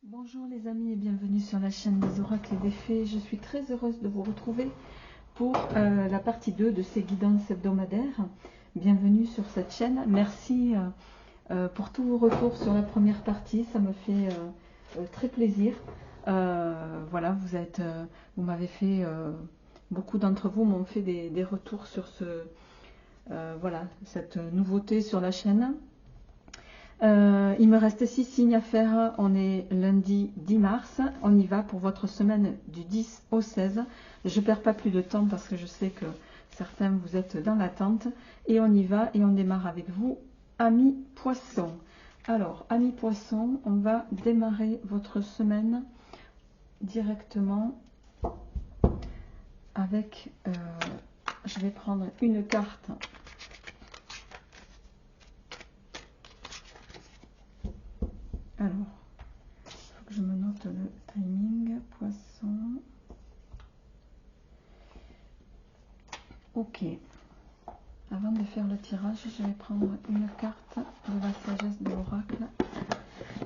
Bonjour les amis et bienvenue sur la chaîne des oracles et des fées. Je suis très heureuse de vous retrouver pour la partie 2 de ces guidances hebdomadaires. Bienvenue sur cette chaîne. Merci pour tous vos retours sur la première partie. Ça me fait très plaisir. Voilà, vous m'avez fait, beaucoup d'entre vous m'ont fait des retours sur voilà, cette nouveauté sur la chaîne. Il me reste 6 signes à faire. On est lundi 10 mars. On y va pour votre semaine du 10 au 16. Je ne perds pas plus de temps parce que je sais que certains vous êtes dans l'attente. Et on y va et on démarre avec vous, amis poissons. Alors, amis poissons, on va démarrer votre semaine directement avec... je vais prendre une carte. Alors, il faut que je me note le timing. Poisson. Ok. Avant de faire le tirage, je vais prendre une carte de la sagesse de l'oracle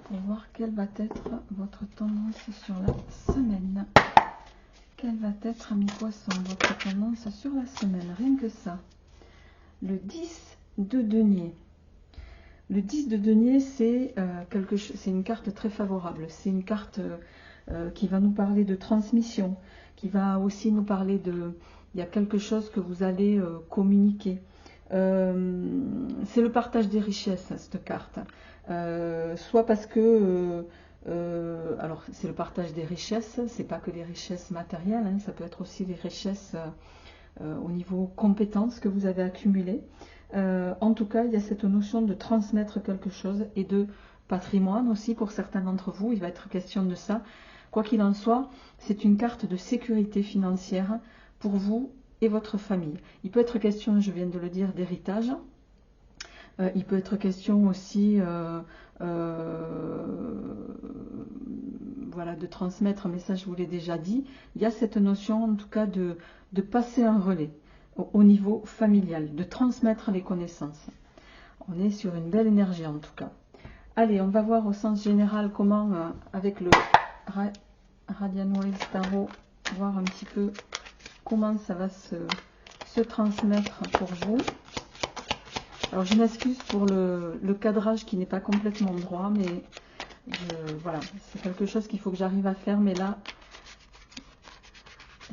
pour voir quelle va être votre tendance sur la semaine. Quelle va être, amis poissons, votre tendance sur la semaine? Rien que ça. Le 10 de denier. Le 10 de denier, c'est une carte très favorable. C'est une carte qui va nous parler de transmission, qui va aussi nous parler de... Il y a quelque chose que vous allez communiquer. C'est le partage des richesses, cette carte. Soit parce que... alors, c'est le partage des richesses, c'est pas que des richesses matérielles, hein, ça peut être aussi des richesses au niveau compétences que vous avez accumulées. En tout cas, il y a cette notion de transmettre quelque chose et de patrimoine aussi pour certains d'entre vous. Il va être question de ça. Quoi qu'il en soit, c'est une carte de sécurité financière pour vous et votre famille. Il peut être question, je viens de le dire, d'héritage. Il peut être question aussi voilà, de transmettre, mais ça je vous l'ai déjà dit. Il y a cette notion en tout cas de passer un relais au niveau familial, de transmettre les connaissances. On est sur une belle énergie en tout cas. Allez, on va voir au sens général comment, avec le Radiant Wave Tarot, voir un petit peu comment ça va se transmettre pour vous. Alors je m'excuse pour le cadrage qui n'est pas complètement droit, mais voilà, c'est quelque chose qu'il faut que j'arrive à faire, mais là,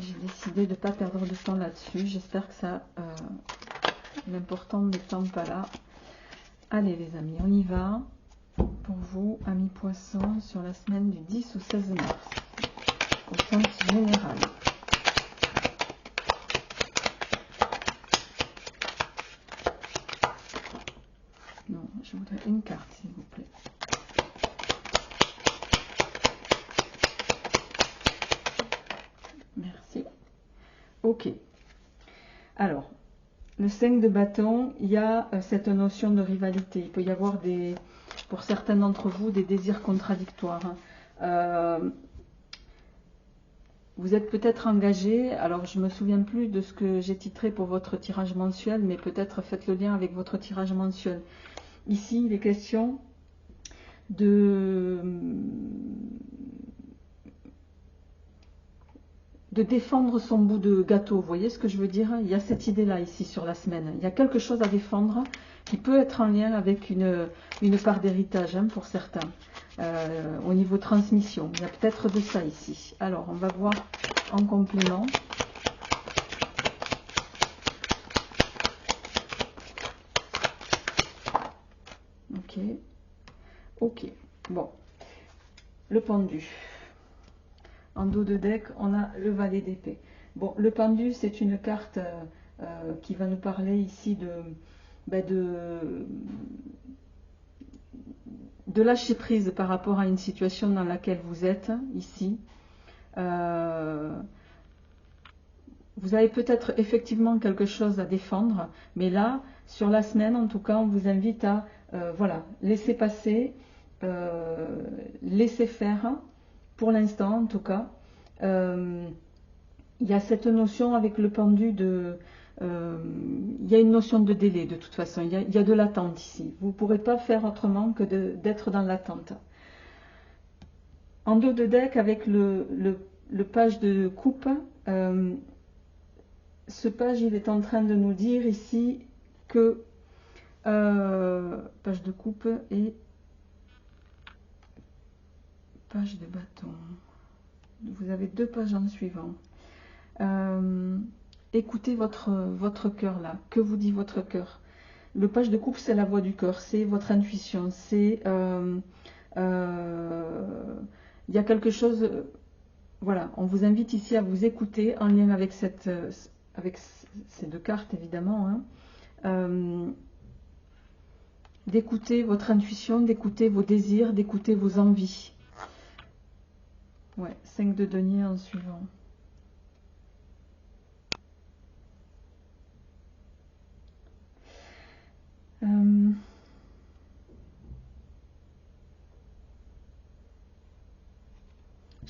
j'ai décidé de ne pas perdre de temps là-dessus. J'espère que ça, l'important n'étant pas là. Allez les amis, on y va. Pour vous, amis poissons, sur la semaine du 10 au 16 mars, au sens général. Non, je voudrais une carte, s'il vous plaît. Merci. Ok. Alors, le 5 de bâton, il y a cette notion de rivalité. Il peut y avoir pour certains d'entre vous, des désirs contradictoires. Vous êtes peut-être engagé, alors je ne me souviens plus de ce que j'ai titré pour votre tirage mensuel, mais peut-être faites le lien avec votre tirage mensuel. Ici, il est question de défendre son bout de gâteau. Vous voyez ce que je veux dire? Il y a cette idée-là ici sur la semaine. Il y a quelque chose à défendre qui peut être en lien avec une part d'héritage, hein, pour certains. Au niveau transmission, il y a peut-être de ça ici. Alors, on va voir en complément. Ok. Ok. Bon. Le pendu. En dos de deck, on a le valet d'épée. Bon, le pendu, c'est une carte qui va nous parler ici de lâcher prise par rapport à une situation dans laquelle vous êtes, ici. Vous avez peut-être effectivement quelque chose à défendre, mais là, sur la semaine, en tout cas, on vous invite à voilà, laisser passer, laisser faire, pour l'instant en tout cas. Il y a cette notion avec le pendu de... il y a une notion de délai de toute façon, il y a de l'attente ici. Vous ne pourrez pas faire autrement que d'être dans l'attente. En dos de deck, avec le page de coupe, ce page, il est en train de nous dire ici que page de coupe et page de bâton. Vous avez deux pages en suivant. Écoutez votre cœur là. Que vous dit votre cœur? Le page de coupe, c'est la voix du cœur, c'est votre intuition, c'est il y a quelque chose, voilà, on vous invite ici à vous écouter en lien avec avec ces deux cartes évidemment, hein, d'écouter votre intuition, d'écouter vos désirs, d'écouter vos envies. Ouais, 5 de denier en suivant.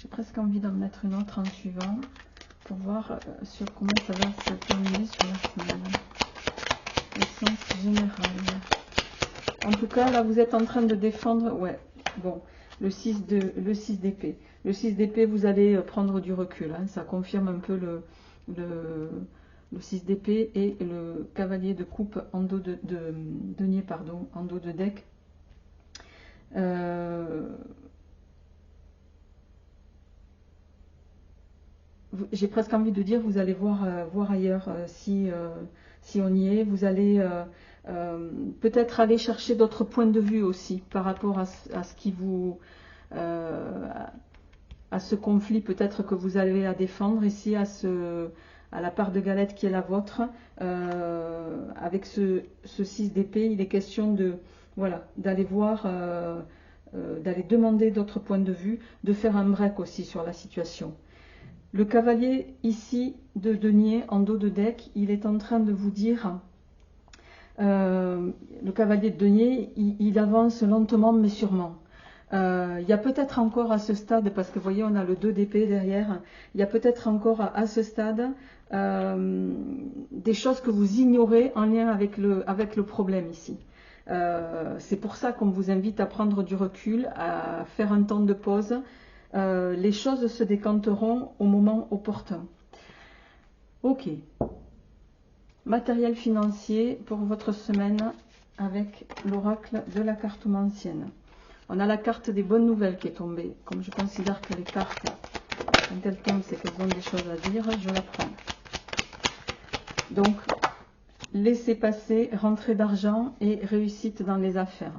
J'ai presque envie d'en mettre une autre en suivant pour voir sur comment ça va se terminer sur la semaine. Essence générale. En tout cas, là, vous êtes en train de défendre, ouais, bon, le 6 d'épée. Le 6 d'épée, vous allez prendre du recul, hein, ça confirme un peu le 6 d'épée et le cavalier de coupe en dos de denier, pardon, en dos de deck. J'ai presque envie de dire, vous allez voir ailleurs si on y est. Vous allez peut-être aller chercher d'autres points de vue aussi par rapport à ce qui vous... à ce conflit peut-être que vous avez à défendre ici, à la part de galette qui est la vôtre. Avec ce 6 d'épée, il est question de, voilà, d'aller voir, d'aller demander d'autres points de vue, de faire un break aussi sur la situation. Le cavalier ici de denier en dos de deck, il est en train de vous dire, le cavalier de denier, il avance lentement mais sûrement. Il y a peut-être encore à ce stade, parce que vous voyez on a le 2 d'épée derrière, il y a peut-être encore à ce stade des choses que vous ignorez en lien avec le problème ici. C'est pour ça qu'on vous invite à prendre du recul, à faire un temps de pause. Les choses se décanteront au moment opportun. Ok. Matériel financier pour votre semaine avec l'oracle de la cartomancienne. On a la carte des bonnes nouvelles qui est tombée. Comme je considère que les cartes, quand elles tombent, c'est qu'elles ont des choses à dire, je la prends. Donc, laissez passer, rentrée d'argent et réussite dans les affaires.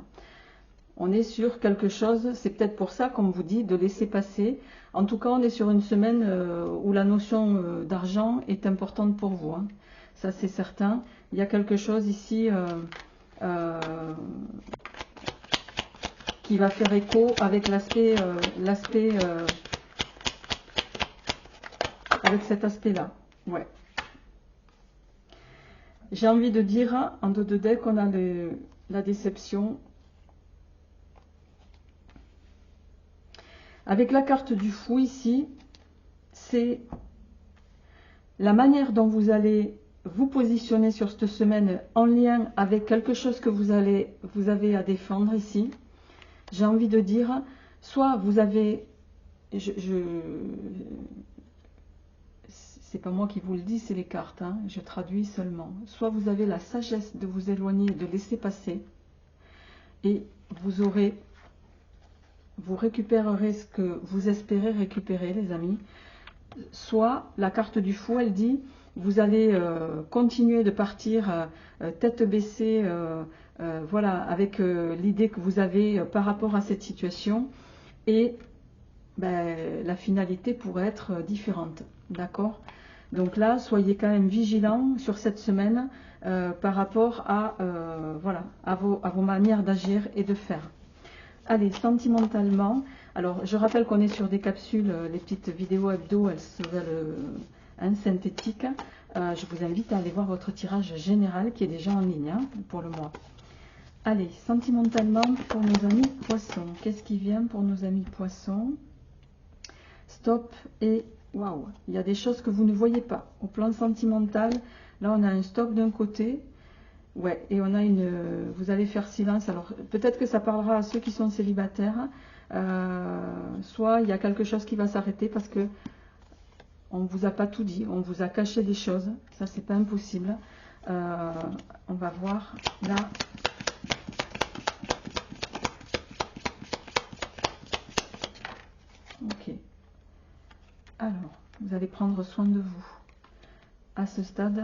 On est sur quelque chose, c'est peut-être pour ça qu'on vous dit de laisser passer. En tout cas, on est sur une semaine où la notion d'argent est importante pour vous, hein. Ça, c'est certain. Il y a quelque chose ici qui va faire écho avec avec cet aspect-là. Ouais. J'ai envie de dire, en dos de deck, on a la déception. Avec la carte du fou ici, c'est la manière dont vous allez vous positionner sur cette semaine en lien avec quelque chose que vous avez à défendre ici. J'ai envie de dire, soit vous avez, c'est pas moi qui vous le dis, c'est les cartes, hein, je traduis seulement. Soit vous avez la sagesse de vous éloigner, de laisser passer, et vous récupérerez ce que vous espérez récupérer, les amis. Soit la carte du fou, elle dit, vous allez continuer de partir tête baissée, voilà, avec l'idée que vous avez par rapport à cette situation, et ben, la finalité pourrait être différente, d'accord? Donc là, soyez quand même vigilants sur cette semaine par rapport à, voilà, à vos manières d'agir et de faire. Allez, sentimentalement, alors je rappelle qu'on est sur des capsules, les petites vidéos hebdo, elles se veulent synthétiques. Je vous invite à aller voir votre tirage général qui est déjà en ligne, hein, pour le mois. Allez, sentimentalement pour nos amis poissons. Qu'est-ce qui vient pour nos amis poissons? Stop et waouh, il y a des choses que vous ne voyez pas. Au plan sentimental, là on a un stop d'un côté. Ouais, et on a vous allez faire silence. Alors, peut-être que ça parlera à ceux qui sont célibataires. soit il y a quelque chose qui va s'arrêter parce que on ne vous a pas tout dit, on vous a caché des choses, ça c'est pas impossible. On va voir là. Ok. Alors, vous allez prendre soin de vous. À ce stade,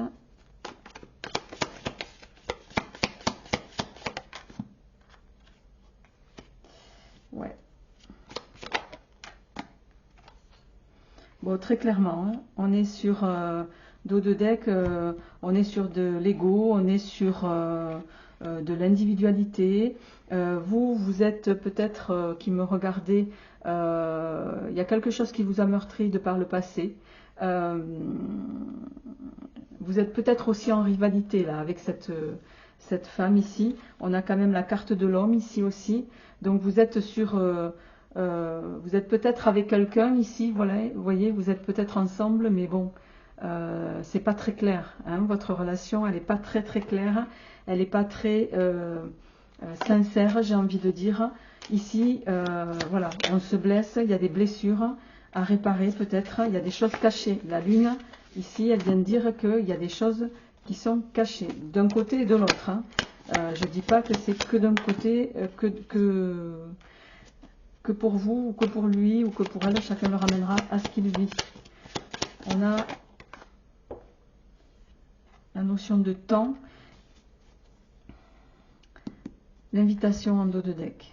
ouais. Bon, très clairement, hein, on est sur dos de deck, on est sur de l'ego, on est sur de l'individualité. Vous êtes peut-être, qui me regardez, il y a quelque chose qui vous a meurtri de par le passé. Vous êtes peut-être aussi en rivalité là avec cette femme ici. On a quand même la carte de l'homme ici aussi. Donc vous êtes sur... vous êtes peut-être avec quelqu'un ici, voilà, vous voyez, vous êtes peut-être ensemble, mais bon, c'est pas très clair. Hein, votre relation, elle n'est pas très très claire. Elle n'est pas très sincère, j'ai envie de dire. Ici, voilà, on se blesse, il y a des blessures à réparer peut-être, il y a des choses cachées. La lune, ici, elle vient de dire qu'il y a des choses qui sont cachées, d'un côté et de l'autre. Hein. Je ne dis pas que c'est que d'un côté, que pour vous, ou que pour lui, ou que pour elle, chacun le ramènera à ce qu'il vit. On a la notion de temps, l'invitation en dos de deck.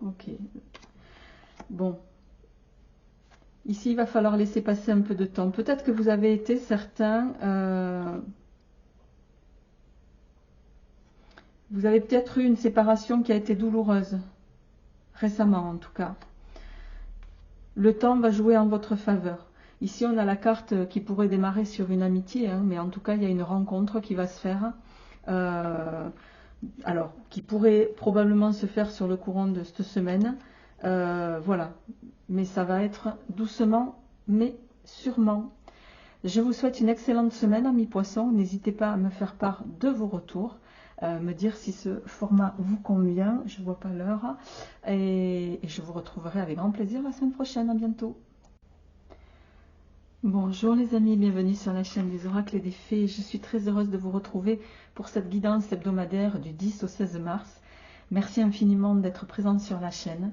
Ok. Bon. Ici, il va falloir laisser passer un peu de temps. Peut-être que vous avez été certains... vous avez peut-être eu une séparation qui a été douloureuse. Récemment, en tout cas. Le temps va jouer en votre faveur. Ici, on a la carte qui pourrait démarrer sur une amitié, hein, mais en tout cas, il y a une rencontre qui va se faire. Alors, qui pourrait probablement se faire sur le courant de cette semaine. Voilà. Mais ça va être doucement, mais sûrement. Je vous souhaite une excellente semaine, amis poissons. N'hésitez pas à me faire part de vos retours. Me dire si ce format vous convient. Je ne vois pas l'heure. Et je vous retrouverai avec grand plaisir la semaine prochaine. À bientôt. Bonjour les amis, bienvenue sur la chaîne des oracles et des fées. Je suis très heureuse de vous retrouver pour cette guidance hebdomadaire du 10 au 16 mars. Merci infiniment d'être présente sur la chaîne.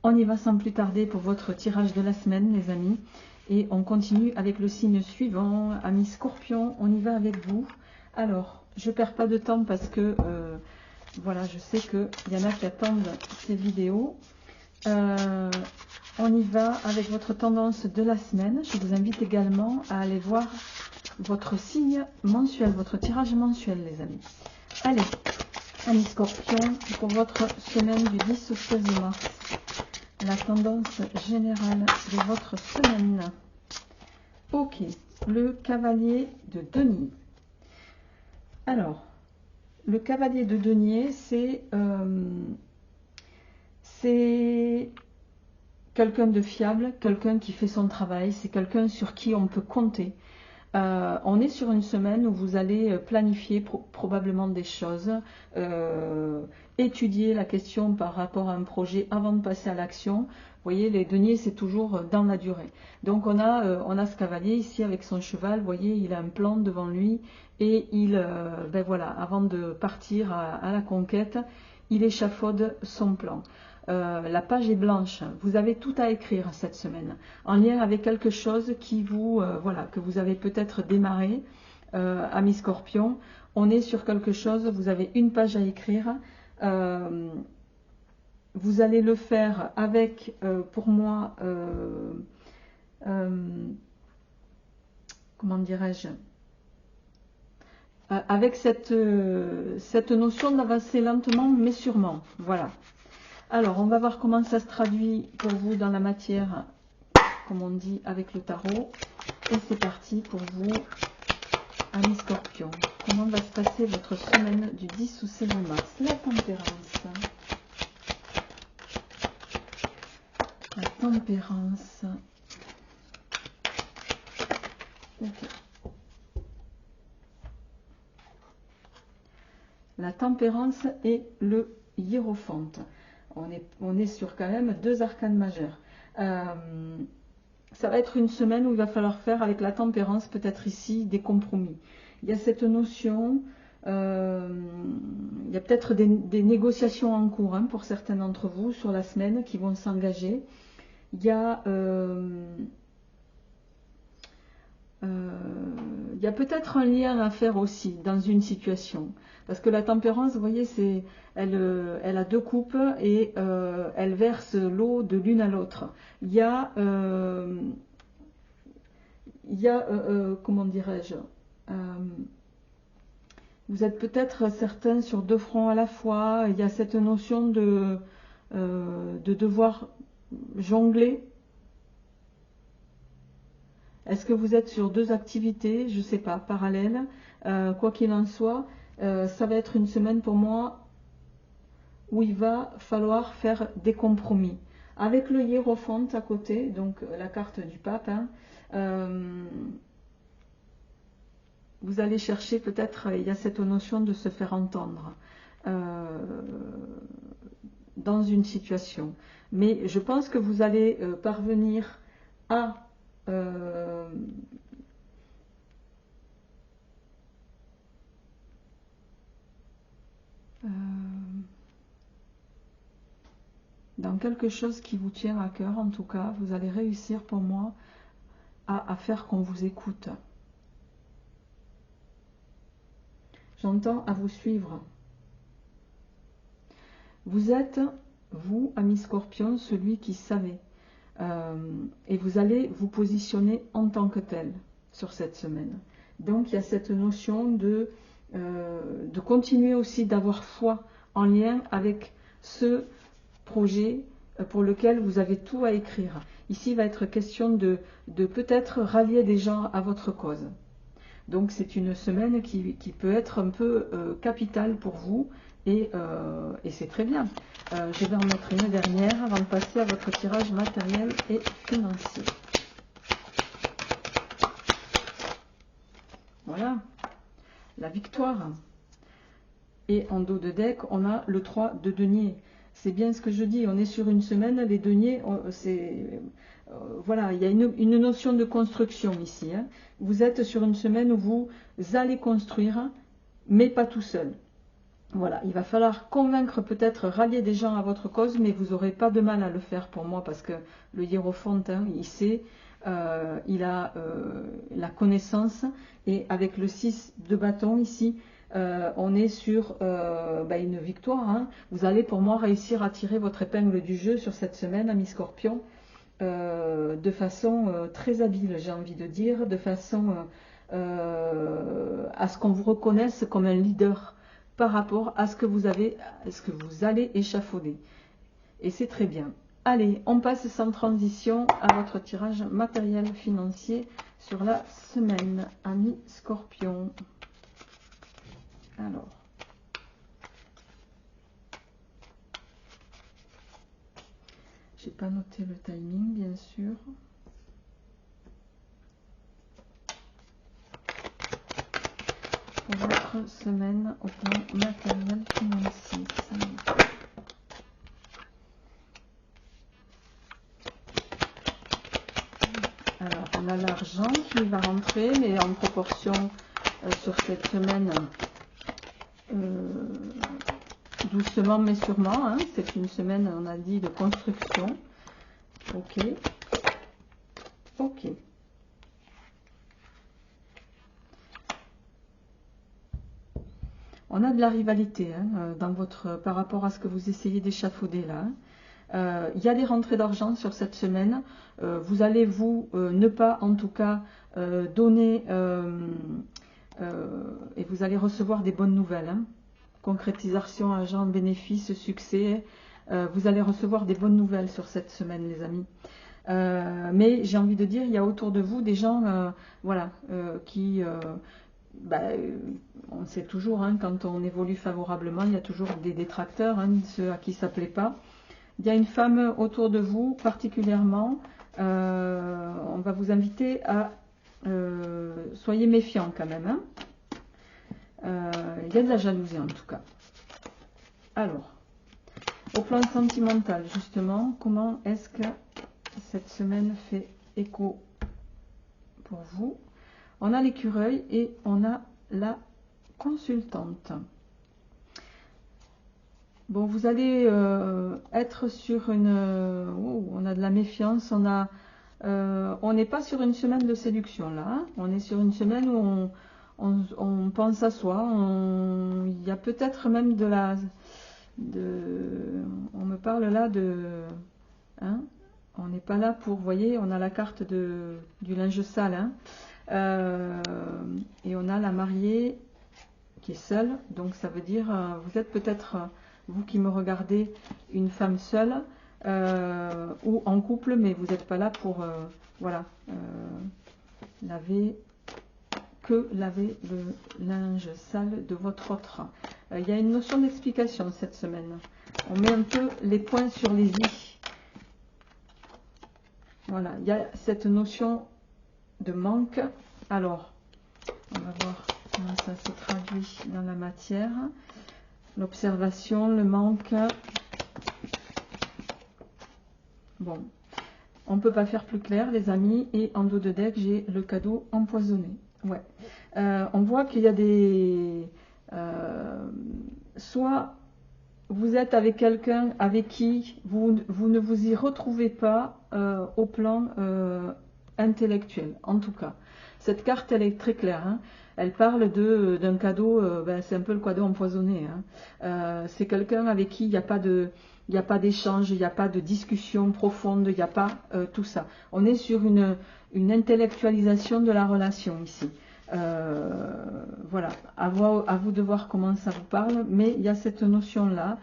On y va sans plus tarder pour votre tirage de la semaine, les amis. Et on continue avec le signe suivant, amis Scorpion, on y va avec vous. Alors, je ne perds pas de temps parce que, voilà, je sais qu'il y en a qui attendent ces vidéos. On y va avec votre tendance de la semaine. Je vous invite également à aller voir votre signe mensuel, votre tirage mensuel, les amis. Allez, amis Scorpion, pour votre semaine du 10 au 16 mars. La tendance générale de votre semaine. Ok, le cavalier de denier. Alors, le cavalier de denier, c'est quelqu'un de fiable, quelqu'un qui fait son travail, c'est quelqu'un sur qui on peut compter. On est sur une semaine où vous allez planifier probablement des choses, étudier la question par rapport à un projet avant de passer à l'action. Vous voyez, les deniers, c'est toujours dans la durée. Donc on a ce cavalier ici avec son cheval, vous voyez, il a un plan devant lui et ben voilà, avant de partir à la conquête, il échafaude son plan. La page est blanche, vous avez tout à écrire cette semaine, en lien avec quelque chose qui vous, voilà, que vous avez peut-être démarré, amis Scorpion. On est sur quelque chose, vous avez une page à écrire, vous allez le faire avec, pour moi, comment dirais-je, avec cette notion d'avancer lentement mais sûrement, voilà. Alors, on va voir comment ça se traduit pour vous dans la matière, comme on dit, avec le tarot. Et c'est parti pour vous, amis Scorpion. Comment va se passer votre semaine du 10 au 16 mars? La tempérance. La tempérance. Okay. La tempérance et le hiérophante. On est sur quand même 2 arcanes majeures. Ça va être une semaine où il va falloir faire avec la tempérance, peut-être ici, des compromis. Il y a cette notion, il y a peut-être des négociations en cours hein, pour certains d'entre vous sur la semaine qui vont s'engager. Il y a peut-être un lien à faire aussi dans une situation. Parce que la tempérance, vous voyez, elle a 2 coupes et elle verse l'eau de l'une à l'autre. Il y a comment dirais-je, vous êtes peut-être certains sur 2 fronts à la fois. Il y a cette notion de devoir jongler. Est-ce que vous êtes sur 2 activités, je ne sais pas, parallèles? Quoi qu'il en soit, ça va être une semaine pour moi où il va falloir faire des compromis. Avec le hiérophante à côté, donc la carte du pape, hein, vous allez chercher peut-être, il y a cette notion de se faire entendre dans une situation. Mais je pense que vous allez parvenir à dans quelque chose qui vous tient à cœur, en tout cas, vous allez réussir pour moi à faire qu'on vous écoute. J'entends à vous suivre. Vous êtes, vous, ami Scorpion, celui qui savait. Et vous allez vous positionner en tant que tel sur cette semaine. Donc il y a cette notion de continuer aussi d'avoir foi en lien avec ce projet pour lequel vous avez tout à écrire. Ici il va être question de peut-être rallier des gens à votre cause. Donc c'est une semaine qui peut être un peu capitale pour vous et c'est très bien. Je vais en mettre une dernière avant de passer à votre tirage matériel et financier. Voilà, la victoire. Et en dos de deck, on a le 3 de denier. C'est bien ce que je dis, on est sur une semaine, les deniers, voilà, il y a une notion de construction ici. Hein. Vous êtes sur une semaine où vous allez construire, mais pas tout seul. Voilà, il va falloir convaincre, peut-être rallier des gens à votre cause, mais vous n'aurez pas de mal à le faire pour moi, parce que le hiérophante, hein, il sait, il a la connaissance, et avec le 6 de bâton ici, on est sur une victoire. Hein. Vous allez pour moi réussir à tirer votre épingle du jeu sur cette semaine, ami Scorpion, de façon très habile, j'ai envie de dire, de façon à ce qu'on vous reconnaisse comme un leader par rapport à ce que vous allez échafauder. Et c'est très bien. Allez, on passe sans transition à votre tirage matériel financier sur la semaine, ami Scorpion. Alors, j'ai pas noté le timing, bien sûr. Pour votre semaine au plan matériel financier. Alors, on a l'argent qui va rentrer, mais en proportion sur cette semaine, doucement mais sûrement. Hein. C'est une semaine, on a dit, de construction. Ok. Ok. On a de la rivalité hein, par rapport à ce que vous essayez d'échafauder là. Il y a des rentrées d'argent sur cette semaine. Vous allez ne pas en tout cas donner et vous allez recevoir des bonnes nouvelles. Hein. Concrétisation, argent, bénéfice, succès. Vous allez recevoir des bonnes nouvelles sur cette semaine, les amis. Mais j'ai envie de dire, il y a autour de vous des gens voilà, qui... on sait toujours, hein, quand on évolue favorablement, il y a toujours des détracteurs, hein, ceux à qui ça ne plaît pas. Il y a une femme autour de vous, particulièrement, on va vous inviter à... soyez méfiants quand même. Hein. Il y a de la jalousie en tout cas. Alors, Au plan sentimental, justement, comment est-ce que cette semaine fait écho pour vous? On a l'écureuil et on a la consultante. Bon, vous allez être sur une... on a de la méfiance, on n'est pas sur une semaine de séduction là, hein. On est sur une semaine où on pense à soi, il y a peut-être même de la... on me parle là de... hein, on n'est pas là pour, vous voyez, on a la carte du linge sale, hein, et on a la mariée qui est seule, donc ça veut dire, vous êtes peut-être, vous qui me regardez, une femme seule, ou en couple, mais vous n'êtes pas là pour, voilà, laver le linge sale de votre autre. Il y a une notion d'explication cette semaine. On met un peu les points sur les i. Voilà, il y a cette notion de manque. Alors, on va voir comment ça se traduit dans la matière. L'observation, le manque. Bon, on ne peut pas faire plus clair, les amis. Et en dos de deck, j'ai le cadeau empoisonné. Ouais. On voit qu'il y a des... soit vous êtes avec quelqu'un avec qui vous ne vous y retrouvez pas au plan intellectuel, en tout cas. Cette carte, elle est très claire, hein. Elle parle d'un cadeau, c'est un peu le cadeau empoisonné, hein. C'est quelqu'un avec qui il n'y a pas d'échange, il n'y a pas de discussion profonde, il n'y a pas tout ça. On est sur une intellectualisation de la relation ici. Voilà, à vous de voir comment ça vous parle, mais il y a cette notion-là,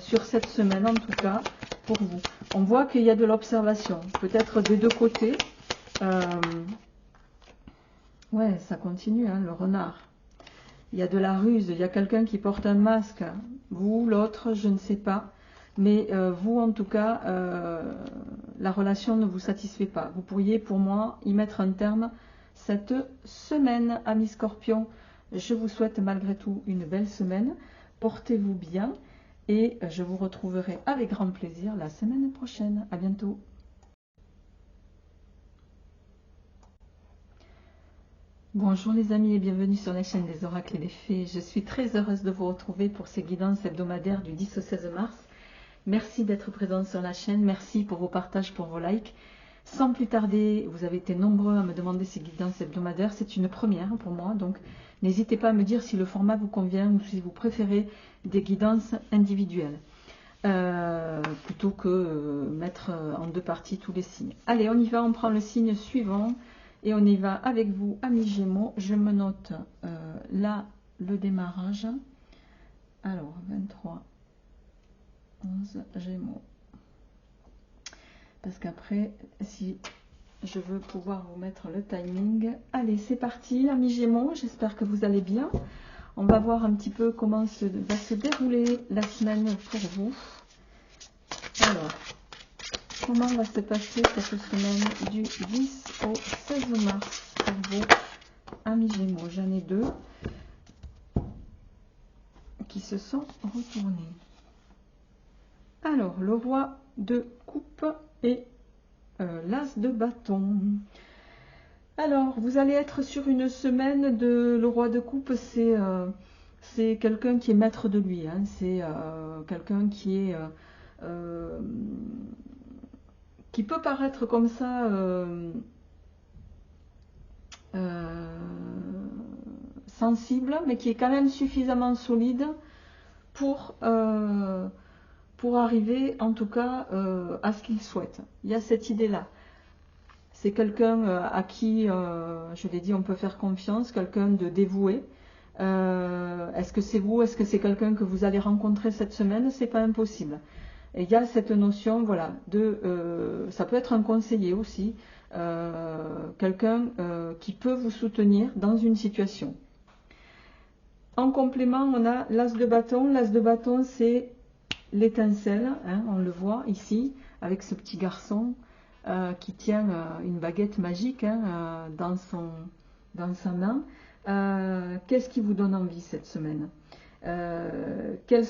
sur cette semaine en tout cas, pour vous. On voit qu'il y a de l'observation, peut-être des deux côtés. Ouais, ça continue, hein, le renard. Il y a de la ruse, il y a quelqu'un qui porte un masque, vous, l'autre, je ne sais pas. Mais vous, en tout cas, la relation ne vous satisfait pas. Vous pourriez, pour moi, y mettre un terme cette semaine, amis Scorpions. Je vous souhaite malgré tout une belle semaine. Portez-vous bien et je vous retrouverai avec grand plaisir la semaine prochaine. À bientôt. Bonjour les amis et bienvenue sur la chaîne des oracles et des fées. Je suis très heureuse de vous retrouver pour ces guidances hebdomadaires du 10 au 16 mars. Merci d'être présent sur la chaîne, merci pour vos partages, pour vos likes. Sans plus tarder, vous avez été nombreux à me demander ces guidances hebdomadaires. C'est une première pour moi, donc n'hésitez pas à me dire si le format vous convient ou si vous préférez des guidances individuelles. Plutôt que mettre en deux parties tous les signes. Allez, on y va, on prend le signe suivant et on y va avec vous, amis Gémeaux. Je me note là le démarrage. Alors, 23, 11 Gémeaux. Parce qu'après, si je veux pouvoir vous mettre le timing. Allez, c'est parti, amis Gémeaux. J'espère que vous allez bien. On va voir un petit peu comment va se dérouler la semaine pour vous. Alors, comment va se passer cette semaine du 10 au 16 mars pour vous, amis Gémeaux? J'en ai deux qui se sont retournés. Alors, le roi de coupe et l'as de bâton. Alors, vous allez être sur une semaine de... Le roi de coupe, c'est quelqu'un qui est maître de lui. Hein. C'est quelqu'un qui peut paraître comme ça sensible, mais qui est quand même suffisamment solide pour arriver en tout cas à ce qu'il souhaite. Il y a cette idée-là. C'est quelqu'un à qui, je l'ai dit, on peut faire confiance, quelqu'un de dévoué. Est-ce que c'est vous? Est-ce que c'est quelqu'un que vous allez rencontrer cette semaine? C'est pas impossible. Et il y a cette notion, voilà, ça peut être un conseiller aussi, quelqu'un qui peut vous soutenir dans une situation. En complément, on a l'as de bâton. L'as de bâton, c'est l'étincelle, hein, on le voit ici, avec ce petit garçon qui tient une baguette magique hein, dans sa main. Qu'est-ce qui vous donne envie cette semaine? Quel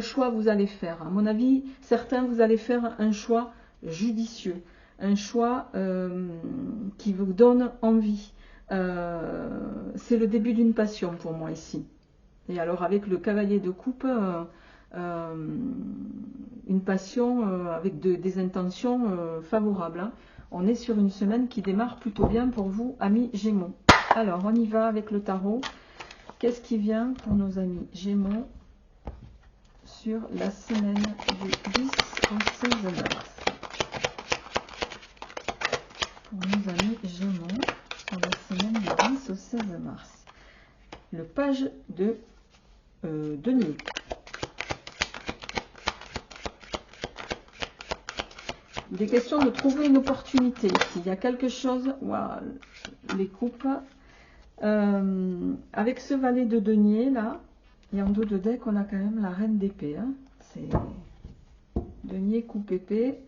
choix vous allez faire. À mon avis, certains, vous allez faire un choix judicieux, un choix qui vous donne envie. C'est le début d'une passion pour moi ici. Et alors avec le cavalier de coupe, une passion avec des intentions favorables. Hein. On est sur une semaine qui démarre plutôt bien pour vous, amis Gémeaux. Alors, on y va avec le tarot. Qu'est-ce qui vient pour nos amis Gémeaux sur la semaine du 10 au 16 mars? Pour nos amis Gémeaux, sur la semaine du 10 au 16 mars. Le page de denier. Il est question de trouver une opportunité ici. Il y a quelque chose, wow, les coupes. Avec ce valet de denier là, et en dos de deck, on a quand même la reine d'épée. Hein. C'est denier, coupe, épée.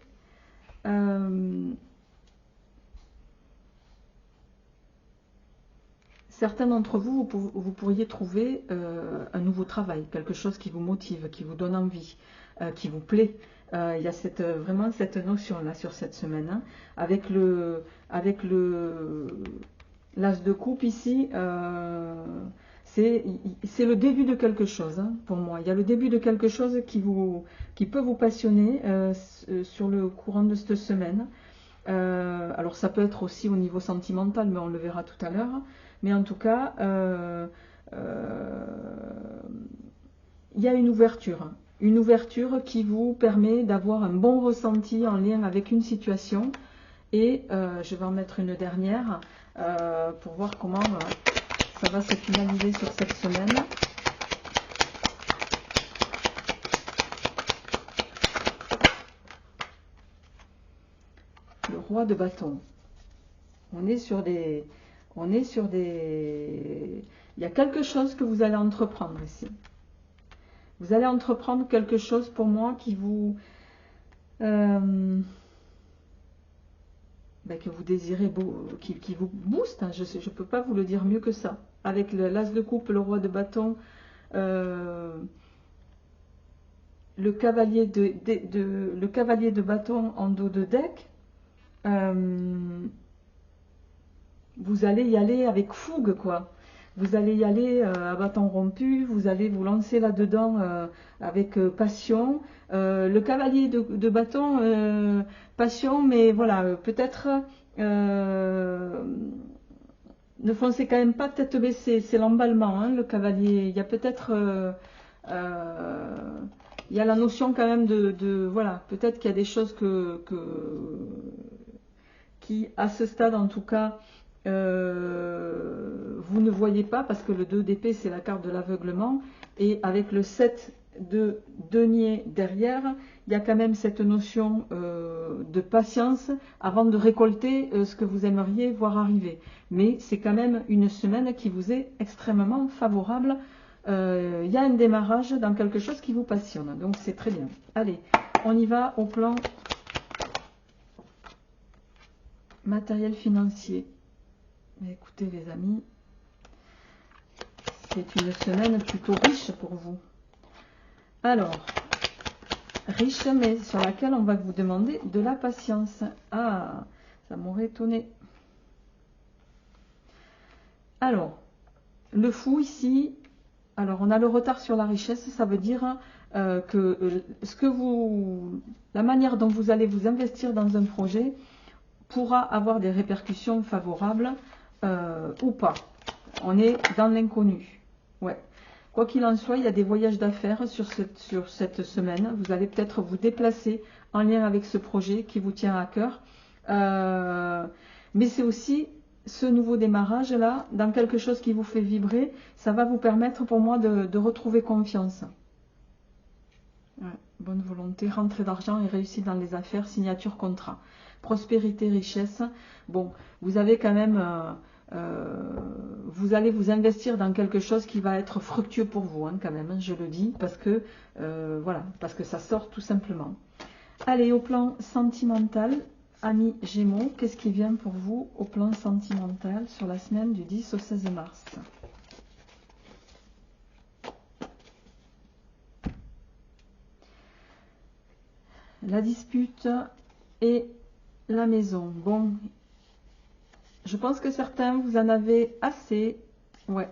Certains d'entre vous, vous pourriez trouver un nouveau travail, quelque chose qui vous motive, qui vous donne envie, qui vous plaît. Il y a vraiment cette notion-là sur cette semaine. Hein, avec l'as de coupe ici, c'est le début de quelque chose hein, pour moi. Il y a le début de quelque chose qui peut vous passionner sur le courant de cette semaine. Alors ça peut être aussi au niveau sentimental, mais on le verra tout à l'heure. Mais en tout cas, il y a une ouverture. Une ouverture qui vous permet d'avoir un bon ressenti en lien avec une situation. Et je vais en mettre une dernière pour voir comment ça va se finaliser sur cette semaine. Le roi de bâton. On est sur des... Il y a quelque chose que vous allez entreprendre ici. Vous allez entreprendre quelque chose pour moi qui vous... que vous désirez, qui vous booste. Hein, je ne peux pas vous le dire mieux que ça. Avec l'as de coupe, le roi de bâton, le cavalier de bâton en dos de deck, vous allez y aller avec fougue, quoi. Vous allez y aller à bâton rompu, vous allez vous lancer là-dedans avec passion. Le cavalier de bâton, passion, mais voilà, peut-être ne foncez quand même pas tête baissée, c'est l'emballement, hein, le cavalier. Il y a peut-être... il y a la notion quand même voilà, peut-être qu'il y a des choses qui, à ce stade en tout cas, vous ne voyez pas, parce que le 2 d'épée c'est la carte de l'aveuglement, et avec le 7 de denier derrière, il y a quand même cette notion de patience avant de récolter ce que vous aimeriez voir arriver. Mais c'est quand même une semaine qui vous est extrêmement favorable. Il y a un démarrage dans quelque chose qui vous passionne, donc c'est très bien. Allez, on y va au plan matériel financier. Mais écoutez les amis, c'est une semaine plutôt riche pour vous. Alors, riche, mais sur laquelle on va vous demander de la patience. Ah, ça m'aurait étonné. Alors, le fou ici, alors on a le retard sur la richesse, ça veut dire que la manière dont vous allez vous investir dans un projet pourra avoir des répercussions favorables ou pas. On est dans l'inconnu. Ouais. Quoi qu'il en soit, il y a des voyages d'affaires sur cette semaine. Vous allez peut-être vous déplacer en lien avec ce projet qui vous tient à cœur. Mais c'est aussi ce nouveau démarrage là, dans quelque chose qui vous fait vibrer. Ça va vous permettre pour moi de retrouver confiance. Ouais. Bonne volonté, rentrée d'argent et réussite dans les affaires, signature contrat. Prospérité, richesse. Bon, vous avez quand même... vous allez vous investir dans quelque chose qui va être fructueux pour vous, hein, quand même, hein, je le dis, parce que voilà, parce que ça sort tout simplement. Allez, au plan sentimental, amis Gémeaux, qu'est-ce qui vient pour vous au plan sentimental sur la semaine du 10 au 16 mars? la dispute et la maison. Bon, je pense que certains, vous en avez assez. Ouais,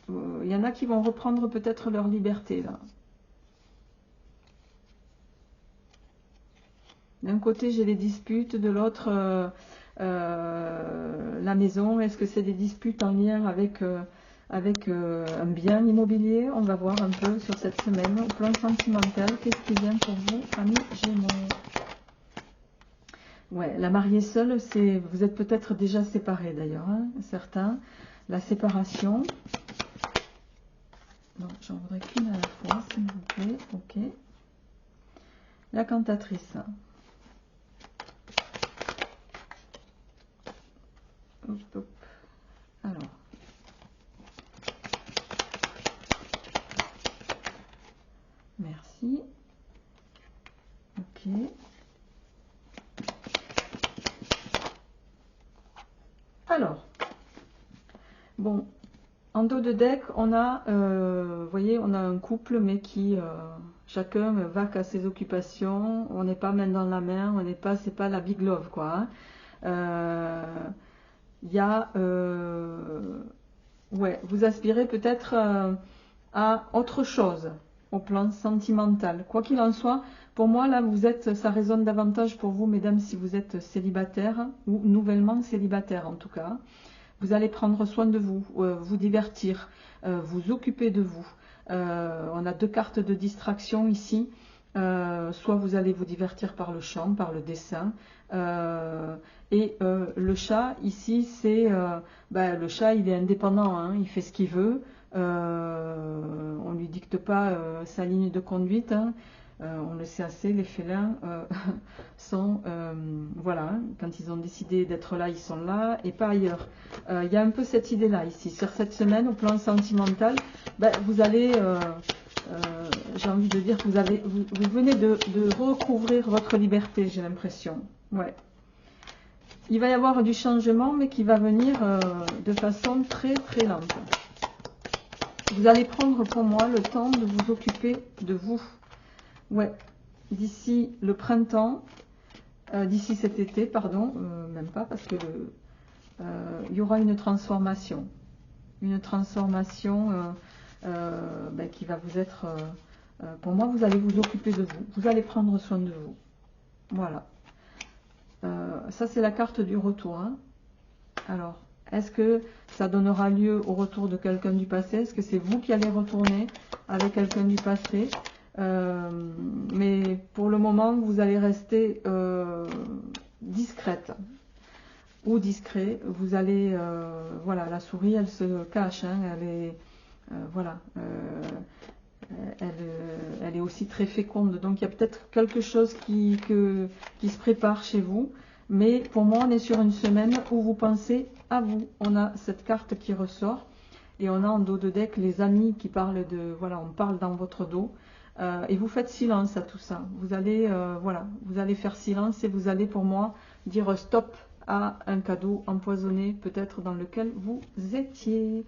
il y en a qui vont reprendre peut-être leur liberté, là. D'un côté, j'ai les disputes, de l'autre, la maison. Est-ce que c'est des disputes en lien avec, un bien immobilier? On va voir un peu sur cette semaine. Au plan sentimental, qu'est-ce qui vient pour vous, amis Gémeaux? Ouais, la mariée seule, c'est, vous êtes peut-être déjà séparés d'ailleurs, hein, certains. La séparation. Non, j'en voudrais qu'une à la fois, s'il vous plaît. Ok. La cantatrice. Hop, hop. Alors. Merci. Ok. Alors. Bon. En dos de deck, on a, vous voyez, on a un couple, mais qui, chacun va qu'à ses occupations. On n'est pas main dans la main, on n'est pas, c'est pas la big love, quoi. Il y a, ouais, vous aspirez peut-être à autre chose au plan sentimental. Quoi qu'il en soit, pour moi, là, vous êtes, ça résonne davantage pour vous, mesdames, si vous êtes célibataire ou nouvellement célibataire en tout cas. Vous allez prendre soin de vous, vous divertir, vous occuper de vous. On a deux cartes de distraction ici. Soit vous allez vous divertir par le chant, par le dessin. Et le chat, ici, c'est... le chat, il est indépendant, hein, il fait ce qu'il veut. On ne lui dicte pas sa ligne de conduite. Hein. On le sait assez, les félins sont, voilà, quand ils ont décidé d'être là, ils sont là, et pas ailleurs. Il y a un peu cette idée-là ici, sur cette semaine, au plan sentimental, vous allez, j'ai envie de dire que vous venez de recouvrir votre liberté, j'ai l'impression. Ouais. Il va y avoir du changement, mais qui va venir de façon très très lente. Vous allez prendre pour moi le temps de vous occuper de vous. Ouais, d'ici le printemps, d'ici cet été, pardon, même pas, parce que il y aura une transformation. Une transformation qui va vous être... pour moi, vous allez vous occuper de vous. Vous allez prendre soin de vous. Voilà. Ça, c'est la carte du retour. Hein. Alors, est-ce que ça donnera lieu au retour de quelqu'un du passé? Est-ce que c'est vous qui allez retourner avec quelqu'un du passé? Mais pour le moment, vous allez rester discrète ou discret. Vous allez, voilà, la souris, elle se cache, hein, elle est, voilà, elle est aussi très féconde. Donc il y a peut-être quelque chose qui se prépare chez vous. Mais pour moi, on est sur une semaine où vous pensez à vous. On a cette carte qui ressort et on a en dos de deck les amis qui parlent de, voilà, on parle dans votre dos. Et vous faites silence à tout ça. Vous allez, voilà, vous allez faire silence et vous allez, pour moi, dire stop à un cadeau empoisonné, peut-être dans lequel vous étiez.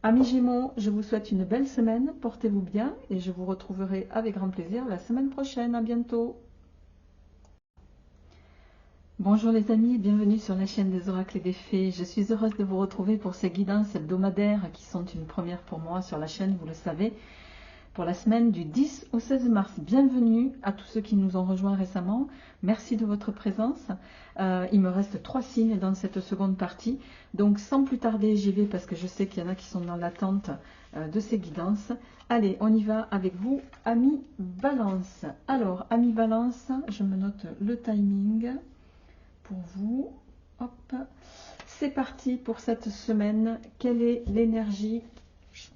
Amis Gémeaux, je vous souhaite une belle semaine. Portez-vous bien et je vous retrouverai avec grand plaisir la semaine prochaine. À bientôt. Bonjour les amis, bienvenue sur la chaîne des oracles et des fées. Je suis heureuse de vous retrouver pour ces guidances hebdomadaires qui sont une première pour moi sur la chaîne, vous le savez, pour la semaine du 10 au 16 mars. Bienvenue à tous ceux qui nous ont rejoints récemment. Merci de votre présence. Il me reste 3 signes dans cette seconde partie. Donc sans plus tarder, j'y vais parce que je sais qu'il y en a qui sont dans l'attente de ces guidances. Allez, on y va avec vous, amis Balance. Alors, amis Balance, je me note le timing pour vous. Hop, c'est parti pour cette semaine. Quelle est l'énergie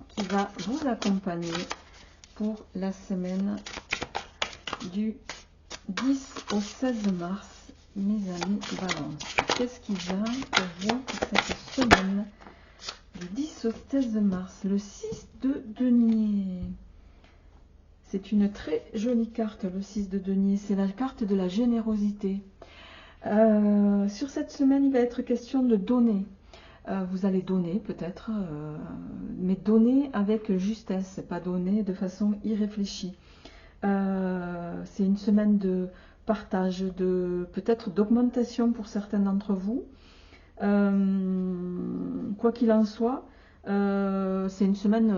qui va vous accompagner pour la semaine du 10 au 16 mars, mes amis Balance? Qu'est-ce qui vient pour vous pour cette semaine du 10 au 16 mars? Le 6 de denier. C'est une très jolie carte, le 6 de denier. C'est la carte de la générosité. Sur cette semaine, il va être question de donner. Vous allez donner peut-être, mais donner avec justesse, pas donner de façon irréfléchie. C'est une semaine de partage, peut-être d'augmentation pour certains d'entre vous. Quoi qu'il en soit, c'est une semaine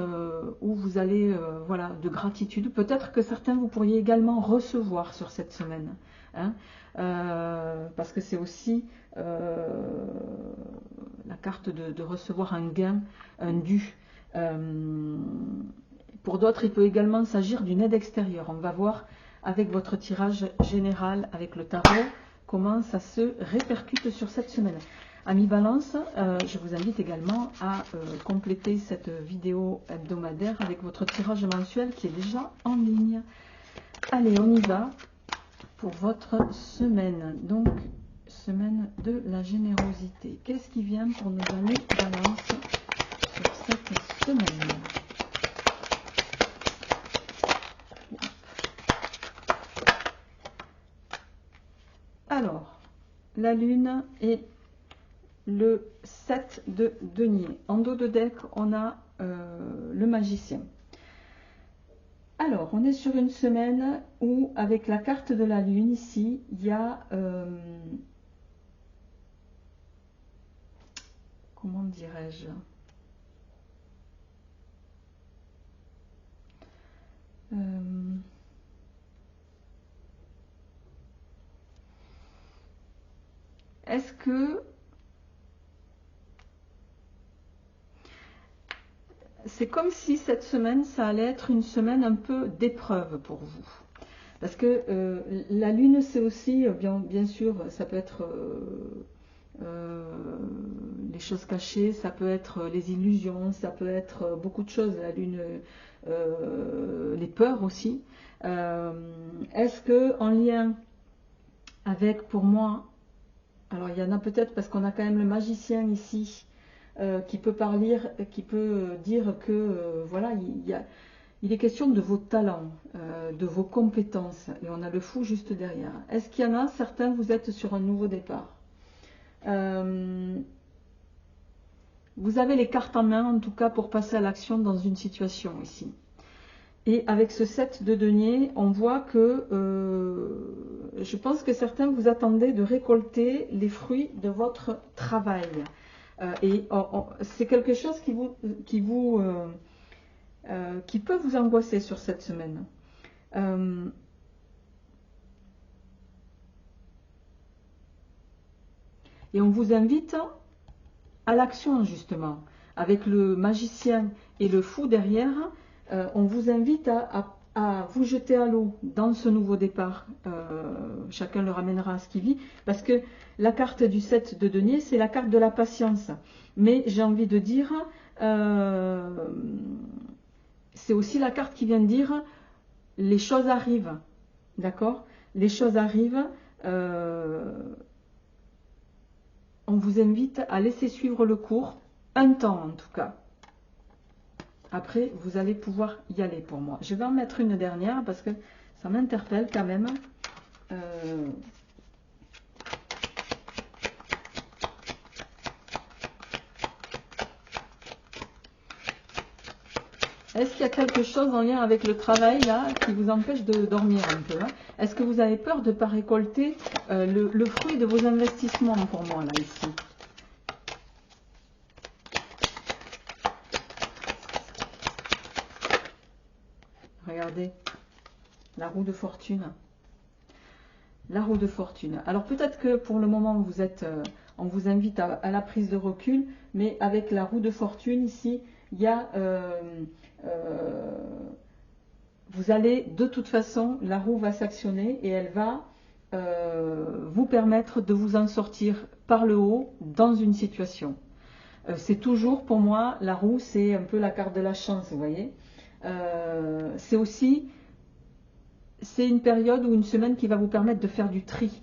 où vous allez, voilà, de gratitude. Peut-être que certains, vous pourriez également recevoir sur cette semaine. Hein, parce que c'est aussi la carte de recevoir un gain, un dû. Pour d'autres, il peut également s'agir d'une aide extérieure. On va voir avec votre tirage général, avec le tarot, comment ça se répercute sur cette semaine. Amis Balance, je vous invite également à compléter cette vidéo hebdomadaire avec votre tirage mensuel qui est déjà en ligne. Allez, on y va pour votre semaine. Donc, semaine de la générosité. Qu'est-ce qui vient pour nos amis Balance sur cette semaine? Alors, la lune et le 7 de denier. En dos de deck, on a le magicien. Alors, on est sur une semaine où, avec la carte de la lune, ici, il y a... comment dirais-je? Est-ce que... c'est comme si cette semaine, ça allait être une semaine un peu d'épreuve pour vous. Parce que la lune, c'est aussi, bien sûr, ça peut être les choses cachées, ça peut être les illusions, ça peut être beaucoup de choses, la lune, les peurs aussi. Est-ce que en lien avec, pour moi, alors il y en a peut-être parce qu'on a quand même le magicien ici, qui peut dire que voilà, il est question de vos talents, de vos compétences, et on a le fou juste derrière. Est-ce qu'il y en a certains, vous êtes sur un nouveau départ? Vous avez les cartes en main, en tout cas, pour passer à l'action dans une situation ici. Et avec ce 7 de denier, on voit que je pense que certains vous attendez de récolter les fruits de votre travail. Et c'est quelque chose qui peut vous angoisser sur cette semaine. Et on vous invite à l'action, justement. Avec le magicien et le fou derrière, on vous invite à vous jeter à l'eau dans ce nouveau départ. Chacun le ramènera à ce qu'il vit. Parce que la carte du 7 de denier, c'est la carte de la patience. Mais j'ai envie de dire, c'est aussi la carte qui vient de dire, les choses arrivent. D'accord? Les choses arrivent. On vous invite à laisser suivre le cours, un temps en tout cas. Après, vous allez pouvoir y aller pour moi. Je vais en mettre une dernière parce que ça m'interpelle quand même. Est-ce qu'il y a quelque chose en lien avec le travail là qui vous empêche de dormir un peu, hein? Est-ce que vous avez peur de ne pas récolter le fruit de vos investissements pour moi là ici? Regardez, la roue de fortune. La roue de fortune. Alors peut-être que pour le moment vous êtes, on vous invite à la prise de recul, mais avec la roue de fortune ici, il y a, vous allez de toute façon, la roue va s'actionner et elle va vous permettre de vous en sortir par le haut dans une situation. C'est toujours pour moi, la roue c'est un peu la carte de la chance, vous voyez. C'est aussi... c'est une période ou une semaine qui va vous permettre de faire du tri.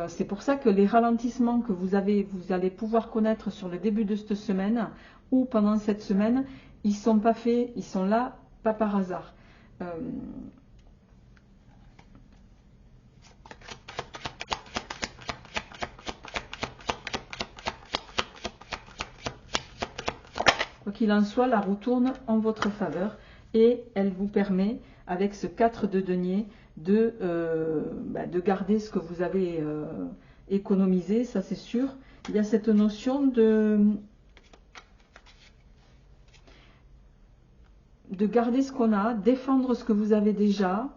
C'est pour ça que les ralentissements que vous allez pouvoir connaître sur le début de cette semaine ou pendant cette semaine, ils ne sont pas faits, ils sont là, pas par hasard. Quoi qu'il en soit, la roue tourne en votre faveur et elle vous permet, avec ce 4 de denier, de garder ce que vous avez économisé, ça c'est sûr. Il y a cette notion de garder ce qu'on a, défendre ce que vous avez déjà.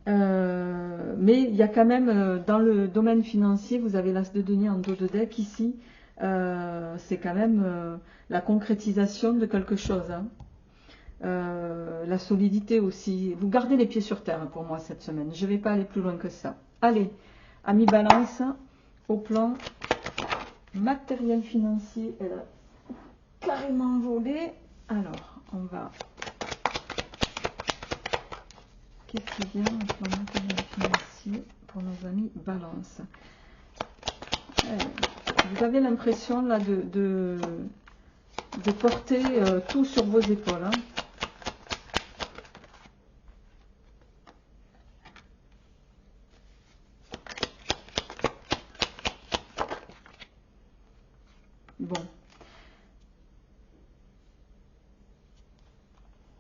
Mais il y a quand même, dans le domaine financier, vous avez l'as de denier en dos de deck ici. C'est quand même la concrétisation de quelque chose. Hein. La solidité aussi. Vous gardez les pieds sur terre pour moi cette semaine. Je ne vais pas aller plus loin que ça. Allez, amis Balance, au plan matériel financier, elle a carrément volé. Alors, on va... Qu'est-ce qui vient au plan matériel financier pour nos amis Balance? Vous avez l'impression là de porter tout sur vos épaules. Hein. Bon.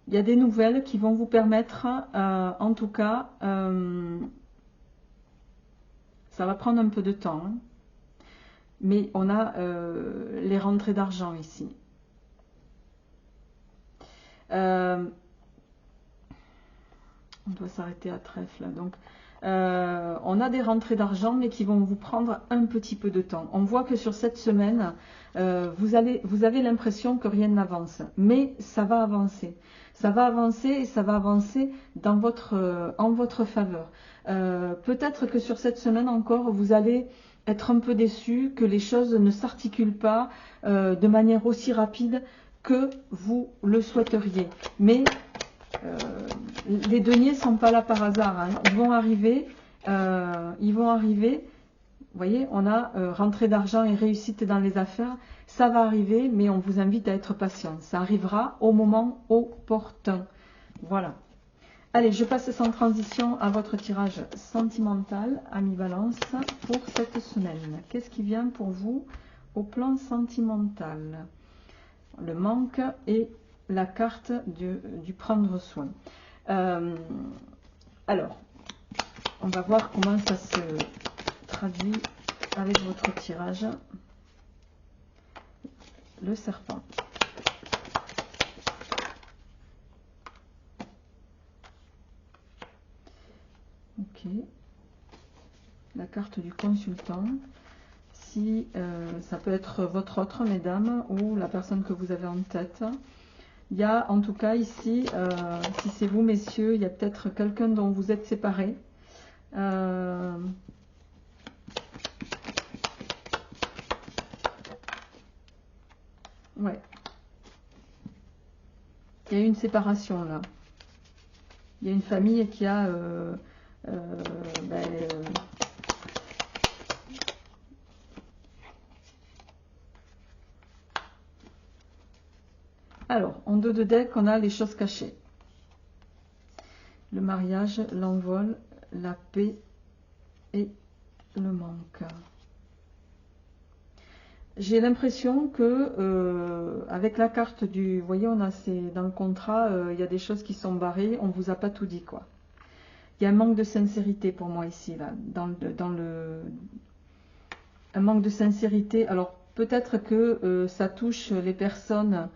Il y a des nouvelles qui vont vous permettre, en tout cas, ça va prendre un peu de temps, hein, mais on a les rentrées d'argent ici. On doit s'arrêter à trèfle. Donc, on a des rentrées d'argent, mais qui vont vous prendre un petit peu de temps. On voit que sur cette semaine, vous avez l'impression que rien n'avance, mais ça va avancer. Ça va avancer et ça va avancer en votre faveur. Peut-être que sur cette semaine encore, vous allez être un peu déçu, que les choses ne s'articulent pas de manière aussi rapide que vous le souhaiteriez. Mais les deniers ne sont pas là par hasard. Hein. Ils vont arriver. Vous voyez, on a rentrée d'argent et réussite dans les affaires. Ça va arriver, mais on vous invite à être patient. Ça arrivera au moment opportun. Voilà. Allez, je passe sans transition à votre tirage sentimental, ami Balance, pour cette semaine. Qu'est-ce qui vient pour vous au plan sentimental? Le manque et la carte du prendre soin. Alors, on va voir comment ça se traduit avec votre tirage. Le serpent. Ok. La carte du consultant. Si ça peut être votre autre, mesdames, ou la personne que vous avez en tête. Il y a en tout cas ici, si c'est vous, messieurs, il y a peut-être quelqu'un dont vous êtes séparés. Ouais. Il y a eu une séparation là. Il y a une famille qui a... Alors, en dos de deck, on a les choses cachées. Le mariage, l'envol, la paix et le manque. J'ai l'impression que avec la carte du... Vous voyez, on a dans le contrat, il y a des choses qui sont barrées, on ne vous a pas tout dit, quoi. Il y a un manque de sincérité pour moi ici, là, un manque de sincérité. Alors, peut-être que ça touche les personnes...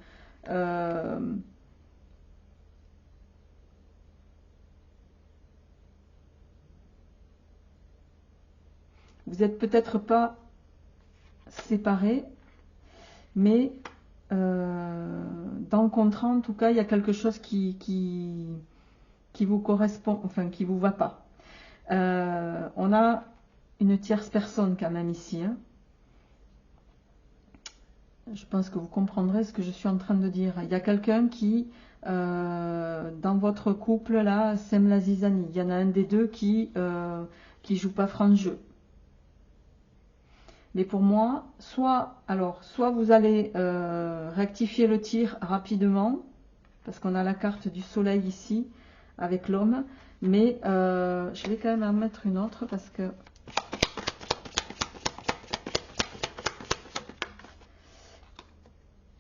vous n'êtes peut-être pas séparés, mais dans le contrat, en tout cas, il y a quelque chose qui vous correspond, enfin, qui vous va pas. On a une tierce personne quand même ici. Hein. Je pense que vous comprendrez ce que je suis en train de dire. Il y a quelqu'un qui, dans votre couple, là, sème la zizanie. Il y en a un des deux qui joue pas franc jeu. Mais pour moi, soit vous allez rectifier le tir rapidement, parce qu'on a la carte du soleil ici, avec l'homme, mais je vais quand même en mettre une autre, parce que...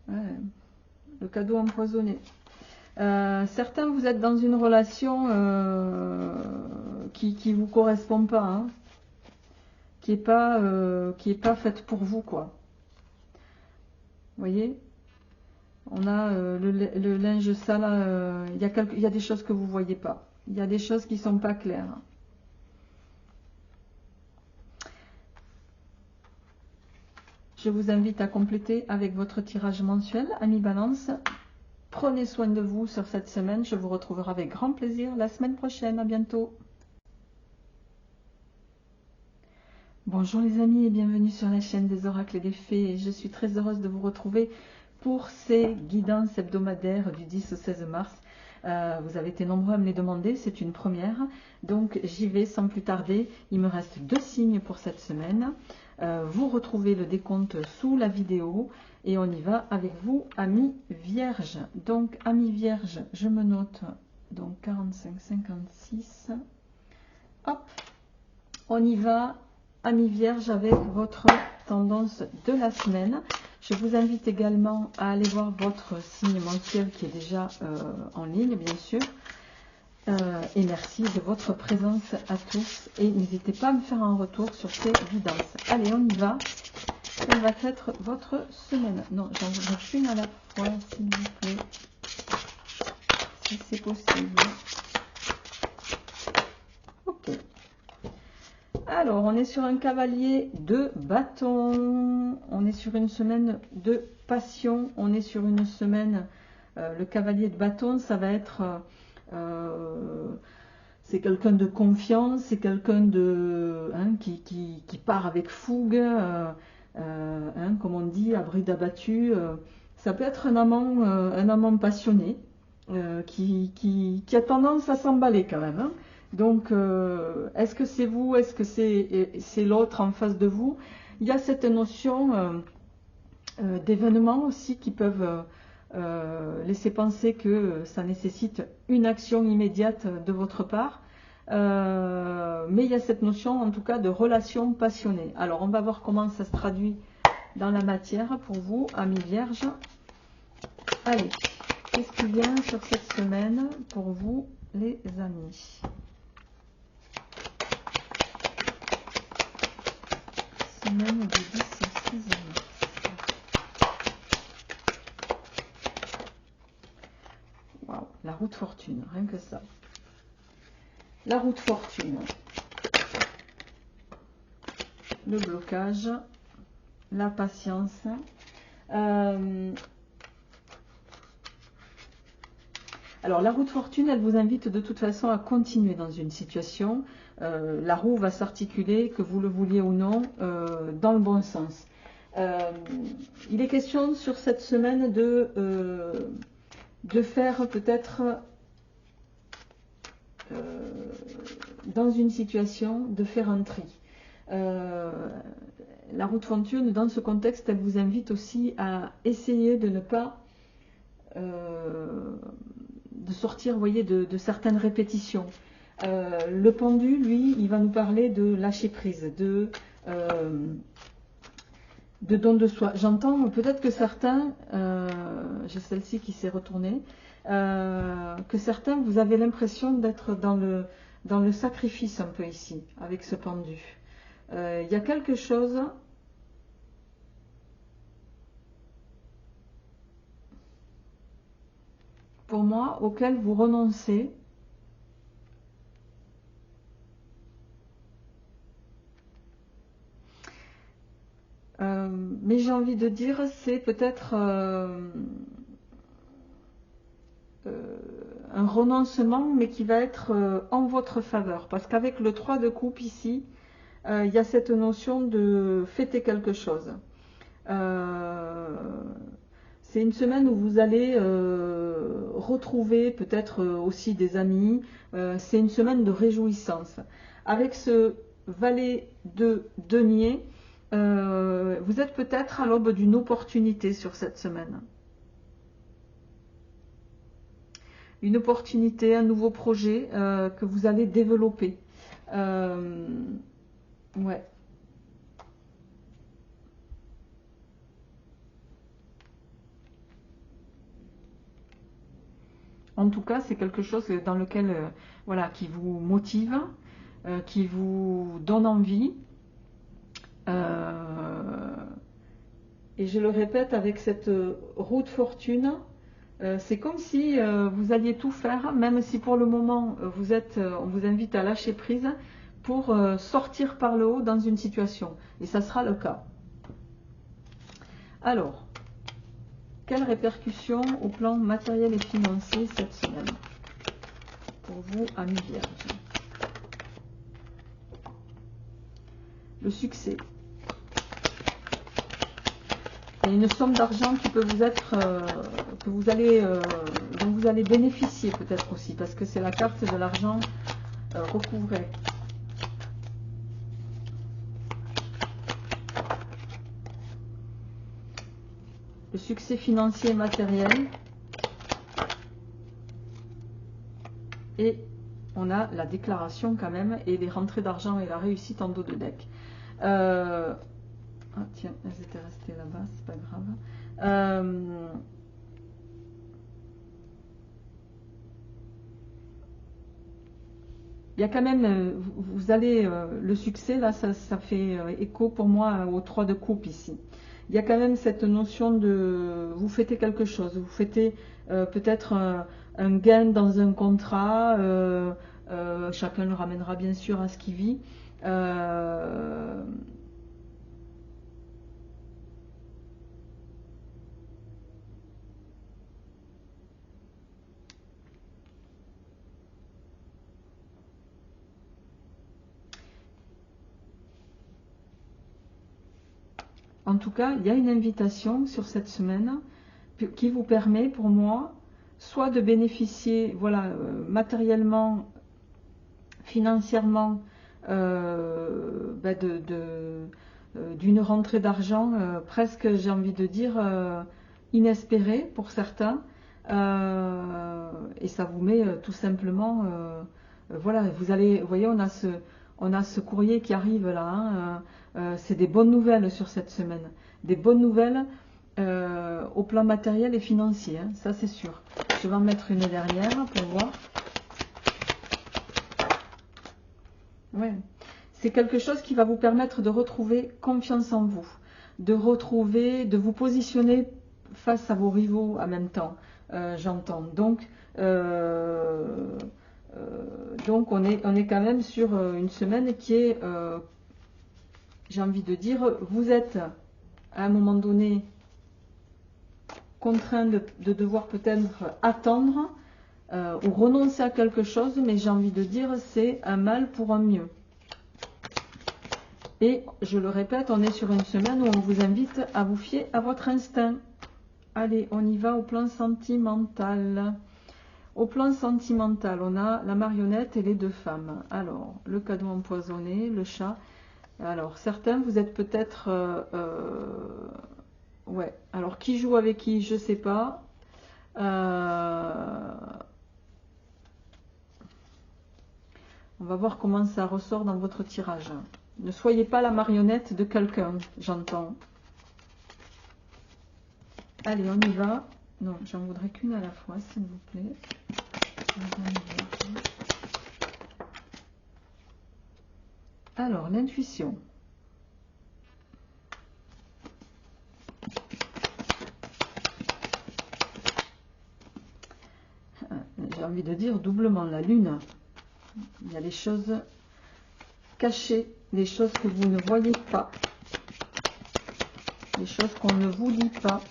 Ouais, le cadeau empoisonné. Certains, vous êtes dans une relation qui vous correspond pas, hein, qui est pas faite pour vous, quoi. Vous voyez, on a le linge sale, il y a des choses que vous voyez pas. Il y a des choses qui sont pas claires. Je vous invite à compléter avec votre tirage mensuel, amis Balance. Prenez soin de vous sur cette semaine. Je vous retrouverai avec grand plaisir la semaine prochaine. À bientôt. Bonjour les amis et bienvenue sur la chaîne des oracles et des fées. Je suis très heureuse de vous retrouver pour ces guidances hebdomadaires du 10 au 16 mars. Vous avez été nombreux à me les demander, c'est une première. Donc j'y vais sans plus tarder. Il me reste 2 signes pour cette semaine. Vous retrouvez le décompte sous la vidéo et on y va avec vous, amis vierges. Donc amis vierges, je me note donc 45-56. Hop, on y va, amis vierges, avec votre tendance de la semaine. Je vous invite également à aller voir votre signe mensuel qui est déjà en ligne, bien sûr. Et merci de votre présence à tous. Et n'hésitez pas à me faire un retour sur ces guidances. Allez, on y va. Quelle va être votre semaine? Non, j'en voudrais une à la fois, s'il vous plaît. Si c'est possible. Ok. Alors, on est sur un cavalier de bâton. On est sur une semaine de passion. On est sur une semaine... le cavalier de bâton, ça va être... c'est quelqu'un de confiance, c'est quelqu'un de qui part avec fougue, comme on dit, à bride abattue. Ça peut être un amant passionné qui a tendance à s'emballer quand même. Hein. Donc, est-ce que c'est vous, est-ce que c'est l'autre en face de vous? Il y a cette notion d'événements aussi qui peuvent laisser penser que ça nécessite une action immédiate de votre part. Mais il y a cette notion en tout cas de relation passionnée. Alors on va voir comment ça se traduit dans la matière pour vous, amis vierges. Allez, qu'est-ce qui vient sur cette semaine pour vous les amis? Semaine du 10 au 6 mars. Waouh, la route fortune, rien que ça. La route fortune. Le blocage. La patience. Alors, la route fortune, elle vous invite de toute façon à continuer dans une situation. La roue va s'articuler, que vous le vouliez ou non, dans le bon sens. Il est question sur cette semaine de faire peut-être dans une situation, de faire un tri. La route fortune, dans ce contexte, elle vous invite aussi à essayer de ne pas de sortir, vous voyez, de certaines répétitions. Le pendu, lui, il va nous parler de lâcher prise, de don de soi. J'entends peut-être que certains, j'ai celle-ci qui s'est retournée, que certains, vous avez l'impression d'être dans le sacrifice un peu ici, avec ce pendu. Il y a quelque chose... pour moi, auquel vous renoncez. Mais j'ai envie de dire, c'est peut-être un renoncement, mais qui va être en votre faveur. Parce qu'avec le 3 de coupe ici, il y a cette notion de fêter quelque chose. C'est une semaine où vous allez retrouver peut-être aussi des amis. C'est une semaine de réjouissance. Avec ce valet de denier, vous êtes peut-être à l'aube d'une opportunité sur cette semaine. Une opportunité, un nouveau projet que vous allez développer. Ouais. En tout cas, c'est quelque chose dans lequel, voilà, qui vous motive, qui vous donne envie. Et je le répète, avec cette roue de fortune, c'est comme si vous alliez tout faire, même si pour le moment on vous invite à lâcher prise pour sortir par le haut dans une situation. Et ça sera le cas. Alors, quelles répercussions au plan matériel et financier cette semaine pour vous, amis vierges? Le succès. Il y a une somme d'argent qui peut vous être, dont vous allez bénéficier peut-être aussi, parce que c'est la carte de l'argent recouvré. Le succès financier et matériel. Et on a la déclaration quand même, et les rentrées d'argent et la réussite en dos de deck. Ah tiens, elles étaient restées là-bas, c'est pas grave. Il y a quand même, vous allez, le succès, là, ça fait écho pour moi aux 3 de coupe ici. Il y a quand même cette notion de, vous fêtez quelque chose, vous fêtez peut-être un gain dans un contrat, chacun le ramènera bien sûr à ce qu'il vit. En tout cas, il y a une invitation sur cette semaine qui vous permet, pour moi, soit de bénéficier, voilà, matériellement, financièrement, d'une rentrée d'argent presque, j'ai envie de dire, inespérée pour certains. Et ça vous met tout simplement, voilà, vous voyez, on a ce courrier qui arrive là, hein, c'est des bonnes nouvelles sur cette semaine, des bonnes nouvelles au plan matériel et financier, hein, ça c'est sûr. Je vais en mettre une dernière pour voir. Ouais. C'est quelque chose qui va vous permettre de retrouver confiance en vous, de vous positionner face à vos rivaux en même temps, j'entends. Donc on est quand même sur une semaine qui est, j'ai envie de dire, vous êtes à un moment donné contraint de devoir peut-être attendre ou renoncer à quelque chose, mais j'ai envie de dire, c'est un mal pour un mieux. Et je le répète, on est sur une semaine où on vous invite à vous fier à votre instinct. Allez, on y va au plan sentimental. Au plan sentimental, on a la marionnette et les 2 femmes. Alors, le cadeau empoisonné, le chat. Alors, certains, vous êtes peut-être... ouais, alors qui joue avec qui, je ne sais pas. On va voir comment ça ressort dans votre tirage. Ne soyez pas la marionnette de quelqu'un, j'entends. Allez, on y va. Non, j'en voudrais qu'une à la fois, s'il vous plaît. Alors, l'intuition. J'ai envie de dire doublement la lune. Il y a les choses cachées, les choses que vous ne voyez pas, les choses qu'on ne vous dit pas.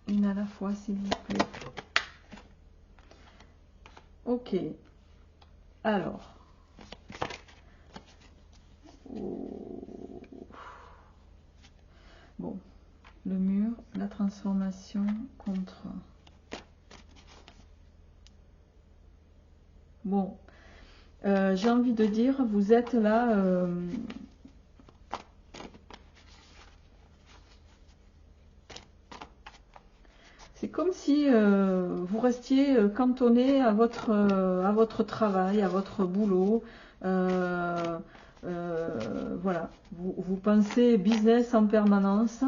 Une à la fois, s'il vous plaît. Ok. Alors. Bon. Le mur, la transformation contre... Bon. J'ai envie de dire, vous êtes là... c'est comme si vous restiez cantonné à votre travail, à votre boulot. Voilà, vous pensez business en permanence.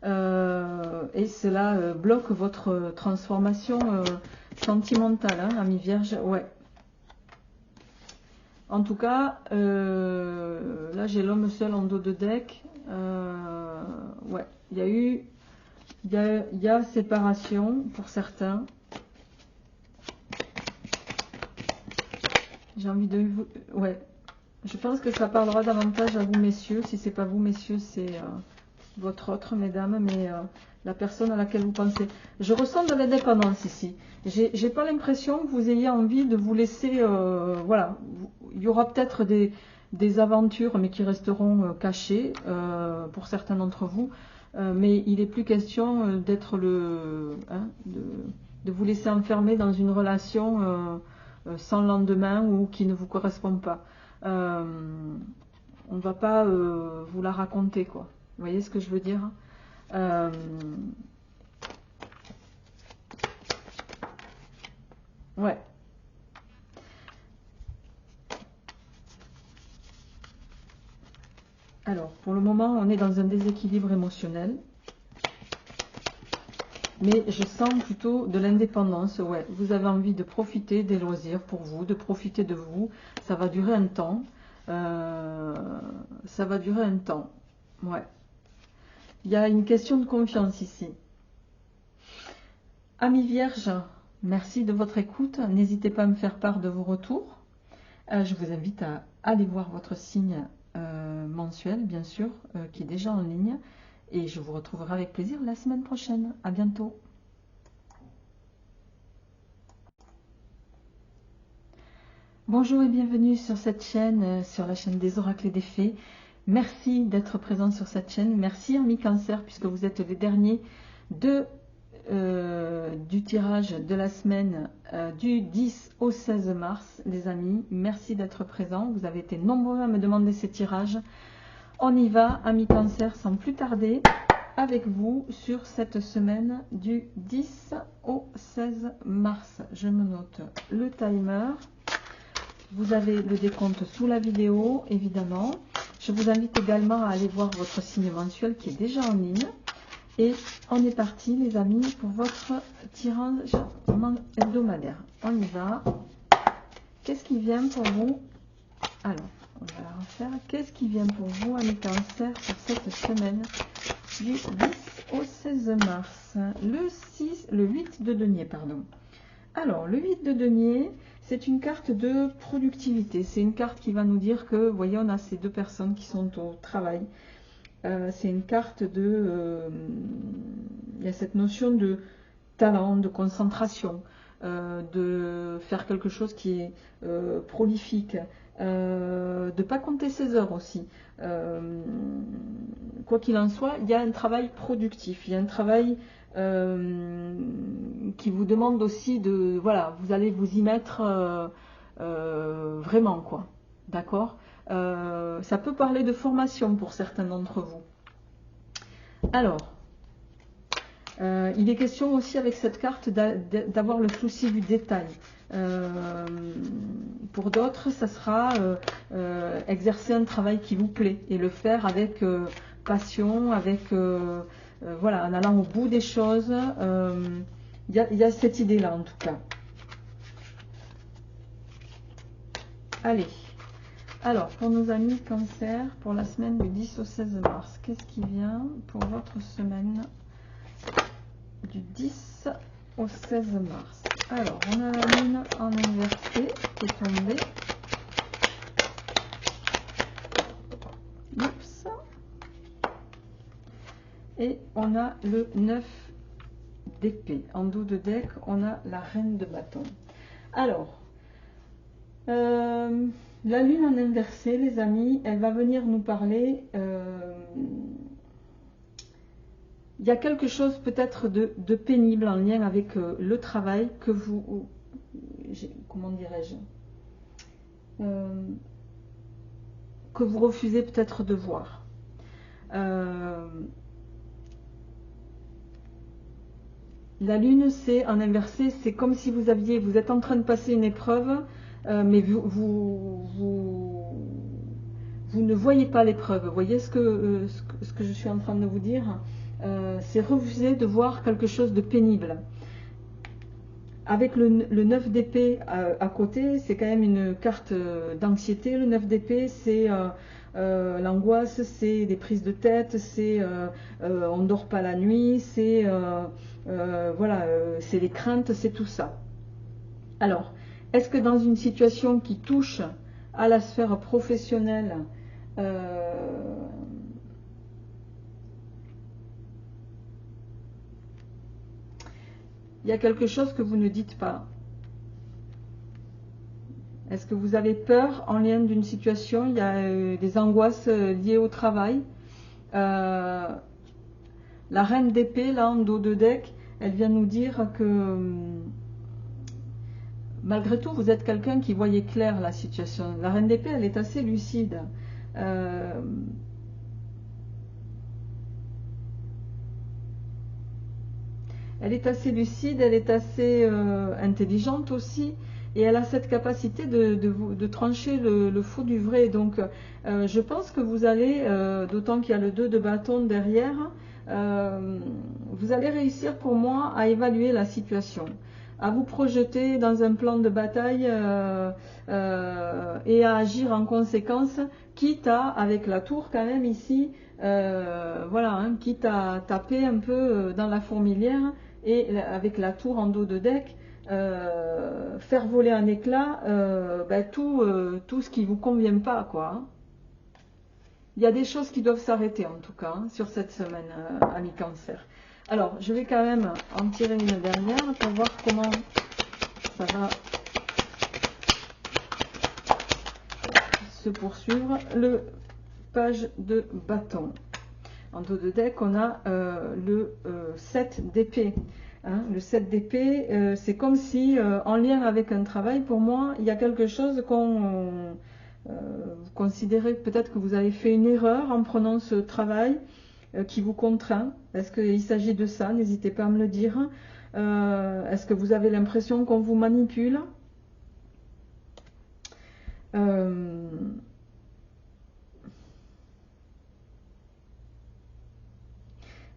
et cela bloque votre transformation sentimentale, hein, ami Vierge. Ouais. En tout cas, là j'ai l'homme seul en dos de deck. Ouais, il y a eu, il y a séparation pour certains. J'ai envie de, ouais, je pense que ça parlera davantage à vous messieurs. Si c'est pas vous messieurs, c'est votre autre mesdames, mais la personne à laquelle vous pensez. Je ressens de l'indépendance ici. J'ai pas l'impression que vous ayez envie de vous laisser, voilà. Il y aura peut-être des aventures, mais qui resteront cachées pour certains d'entre vous. Mais il n'est plus question d'être hein, de vous laisser enfermer dans une relation sans lendemain ou qui ne vous correspond pas. On ne va pas vous la raconter, quoi. Vous voyez ce que je veux dire? Ouais. Alors, pour le moment, on est dans un déséquilibre émotionnel. Mais je sens plutôt de l'indépendance. Ouais, vous avez envie de profiter des loisirs pour vous, de profiter de vous. Ça va durer un temps. Ça va durer un temps. Ouais. Il y a une question de confiance ici. Amis Vierge, merci de votre écoute. N'hésitez pas à me faire part de vos retours. Je vous invite à aller voir votre signe mensuel, bien sûr, qui est déjà en ligne. Et je vous retrouverai avec plaisir la semaine prochaine. À bientôt. Bonjour et bienvenue sur cette chaîne, sur la chaîne des oracles et des fées. Merci d'être présent sur cette chaîne. Merci amis Cancer, puisque vous êtes les derniers du tirage de la semaine du 10 au 16 mars, les amis. Merci d'être présents. Vous avez été nombreux à me demander ces tirages. On y va, amis Cancer, sans plus tarder, avec vous sur cette semaine du 10 au 16 mars. Je me note le timer. Vous avez le décompte sous la vidéo, évidemment. Je vous invite également à aller voir votre signe mensuel qui est déjà en ligne. Et on est parti, les amis, pour votre tirage hebdomadaire. On y va. Qu'est-ce qui vient pour vous? Alors, on va la refaire. Qu'est-ce qui vient pour vous, amis Cancer, pour cette semaine du 10 au 16 mars? Le 8 de denier, pardon. Alors, le 8 de denier, c'est une carte de productivité. C'est une carte qui va nous dire que, vous voyez, on a ces deux personnes qui sont au travail. C'est une carte de... il y a cette notion de talent, de concentration, de faire quelque chose qui est prolifique, de ne pas compter ses heures aussi. Quoi qu'il en soit, il y a un travail productif, il y a un travail qui vous demande aussi de... Voilà, vous allez vous y mettre vraiment, quoi. D'accord? Ça peut parler de formation pour certains d'entre vous. Alors, il est question aussi avec cette carte d'avoir le souci du détail. Pour d'autres, ça sera exercer un travail qui vous plaît et le faire avec passion, avec voilà, en allant au bout des choses. Il y a cette idée-là en tout cas. Allez. Alors, pour nos amis Cancer, pour la semaine du 10 au 16 mars, qu'est-ce qui vient pour votre semaine du 10 au 16 mars? Alors, on a la lune en inversé qui est tombée. Oups. Et on a le 9 d'épée. En dos de deck, on a la reine de bâton. Alors, la lune en inversé, les amis, elle va venir nous parler. Il y a quelque chose peut-être de pénible en lien avec le travail que vous... Comment dirais-je, que vous refusez peut-être de voir. La lune, c'est en inversé, c'est comme si vous êtes en train de passer une épreuve, mais vous ne voyez pas l'épreuve. Vous voyez ce que je suis en train de vous dire? c'est refuser de voir quelque chose de pénible. Avec le 9 d'épée à côté, c'est quand même une carte d'anxiété. Le 9 d'épée, c'est l'angoisse, c'est des prises de tête, c'est on ne dort pas la nuit, c'est voilà, c'est les craintes, c'est tout ça. Alors, est-ce que dans une situation qui touche à la sphère professionnelle, il y a quelque chose que vous ne dites pas? Est-ce que vous avez peur en lien d'une situation? Il y a des angoisses liées au travail. La reine d'épée, là, en dos de deck, elle vient nous dire que malgré tout, vous êtes quelqu'un qui voyait clair la situation. La reine d'épée, elle est assez lucide. Elle est assez lucide, elle est assez intelligente aussi, et elle a cette capacité de trancher le faux du vrai. Donc, je pense que vous allez, d'autant qu'il y a le 2 de bâton derrière, vous allez réussir pour moi à évaluer la situation, à vous projeter dans un plan de bataille et à agir en conséquence, quitte à, avec la tour quand même ici, voilà, hein, quitte à taper un peu dans la fourmilière, et avec la tour en dos de deck, faire voler en éclats tout ce qui ne vous convient pas, quoi. Hein. Il y a des choses qui doivent s'arrêter en tout cas hein, sur cette semaine, amis cancer. Alors, je vais quand même en tirer une dernière pour voir comment ça va se poursuivre. Le page de bâton. En dos de deck, on a le 7 d'épée. Hein, le 7 d'épée, c'est comme si, en lien avec un travail, pour moi, il y a quelque chose qu'on... vous considérez peut-être que vous avez fait une erreur en prenant ce travail qui vous contraint. Est-ce qu'il s'agit de ça? N'hésitez pas à me le dire. Est-ce que vous avez l'impression qu'on vous manipule?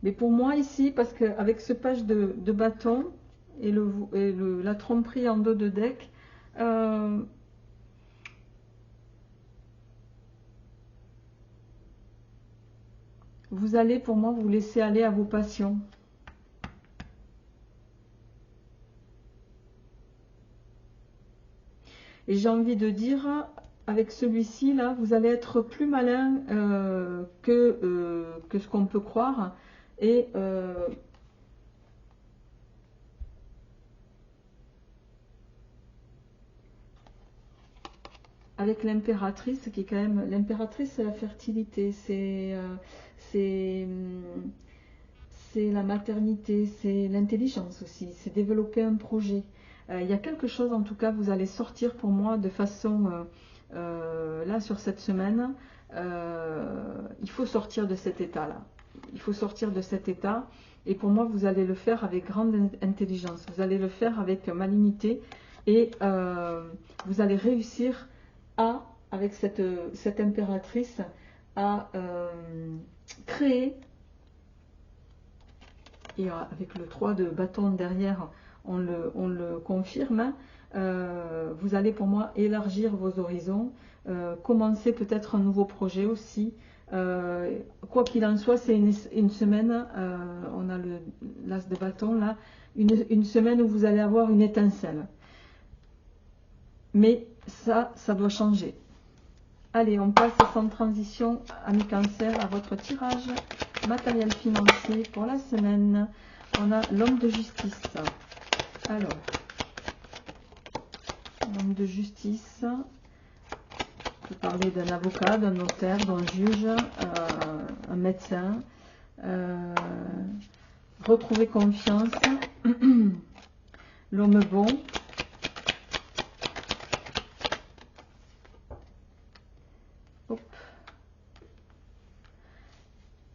Mais pour moi ici, parce qu'avec ce page de bâton et la tromperie en dos de deck, vous allez pour moi vous laisser aller à vos passions. Et j'ai envie de dire, avec celui-ci, là, vous allez être plus malin que ce qu'on peut croire. Et avec l'impératrice, qui est quand même... L'impératrice, c'est la fertilité, c'est la maternité, c'est l'intelligence aussi, c'est développer un projet. Il y a quelque chose, en tout cas, vous allez sortir pour moi de façon... là, sur cette semaine, il faut sortir de cet état-là. Il faut sortir de cet état. Et pour moi, vous allez le faire avec grande intelligence. Vous allez le faire avec malignité. Et vous allez réussir à, avec cette impératrice, à créer... Et avec le 3 de bâton derrière, on le confirme. Vous allez pour moi élargir vos horizons, commencer peut-être un nouveau projet aussi. Quoi qu'il en soit, c'est une semaine, on a l'as de bâton là, une semaine où vous allez avoir une étincelle. Mais ça doit changer. Allez, on passe sans transition, amis cancer, à votre tirage matériel financier pour la semaine. On a l'homme de justice. Alors, l'homme de justice, je peux parler d'un avocat, d'un notaire, d'un juge, un médecin. Retrouver confiance. L'homme bon.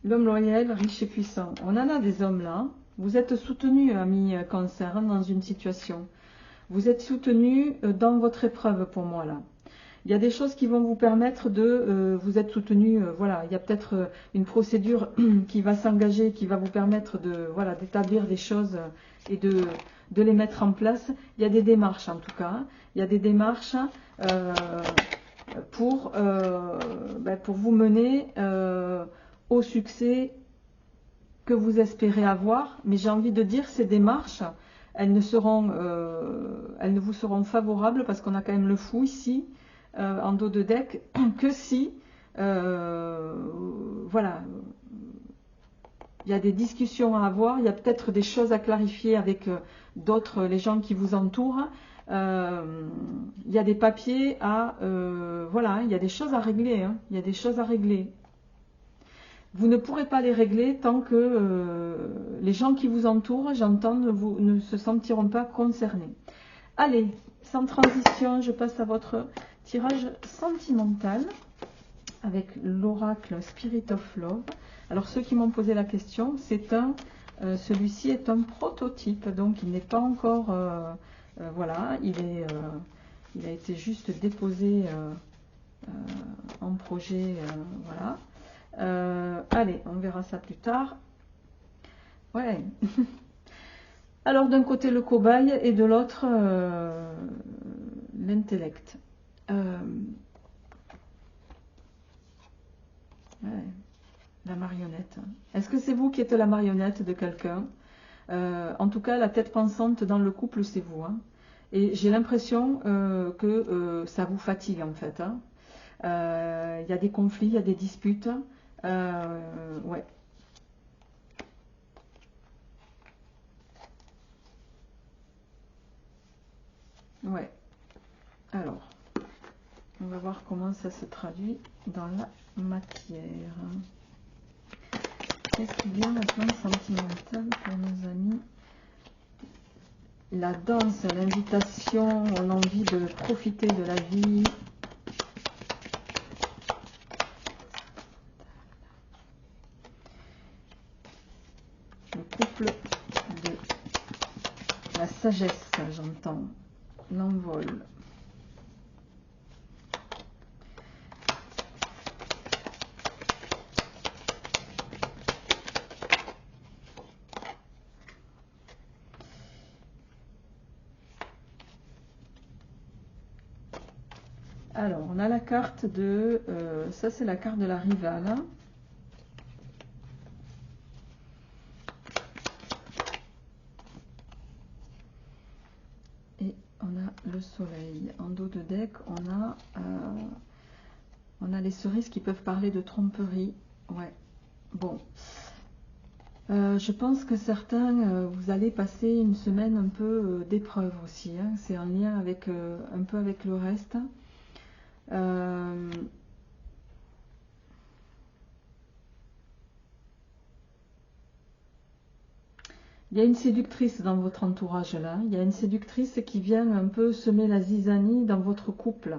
L'homme loyal, riche et puissant. On en a des hommes là. Vous êtes soutenu, ami cancer, dans une situation. Vous êtes soutenu dans votre épreuve pour moi là. Il y a des choses qui vont vous permettre de vous être soutenu. Voilà, il y a peut-être une procédure qui va s'engager, qui va vous permettre de voilà d'établir des choses et de les mettre en place. Il y a des démarches en tout cas. Hein. Il y a des démarches pour vous mener au succès que vous espérez avoir. Mais j'ai envie de dire ces démarches, elles ne vous seront favorables parce qu'on a quand même le fou ici. En dos de deck, que si, voilà, il y a des discussions à avoir, il y a peut-être des choses à clarifier avec d'autres, les gens qui vous entourent, il y a des papiers à, voilà, il y a des choses à régler, hein, il y a des choses à régler. Vous ne pourrez pas les régler tant que les gens qui vous entourent, j'entends, ne se sentiront pas concernés. Allez, sans transition, je passe à votre tirage sentimental avec l'oracle Spirit of Love. Alors ceux qui m'ont posé la question, celui-ci est un prototype, donc il n'est pas encore, voilà, il a été juste déposé en projet, voilà. Allez, on verra ça plus tard. Ouais. Alors d'un côté le cobaye et de l'autre l'intellect. Ouais, la marionnette. Est-ce que c'est vous qui êtes la marionnette de quelqu'un? En tout cas, la tête pensante dans le couple, c'est vous. Hein. Et j'ai l'impression que ça vous fatigue en fait. Hein. Il y a des conflits, il y a des disputes. Ouais. Ouais. Alors, on va voir comment ça se traduit dans la matière. Qu'est-ce qu'il y a maintenant sentimental pour nos amis? La danse, l'invitation, on a envie de profiter de la vie. Le couple de la sagesse, j'entends. L'envol. Alors, on a la carte de... ça, c'est la carte de la rivale. Et on a le soleil. En dos de deck, on a les cerises qui peuvent parler de tromperie. Ouais. Bon. Je pense que certains, vous allez passer une semaine un peu d'épreuve aussi. Hein. C'est en lien avec, un peu avec le reste. Il y a une séductrice dans votre entourage là. Il y a une séductrice qui vient un peu semer la zizanie dans votre couple.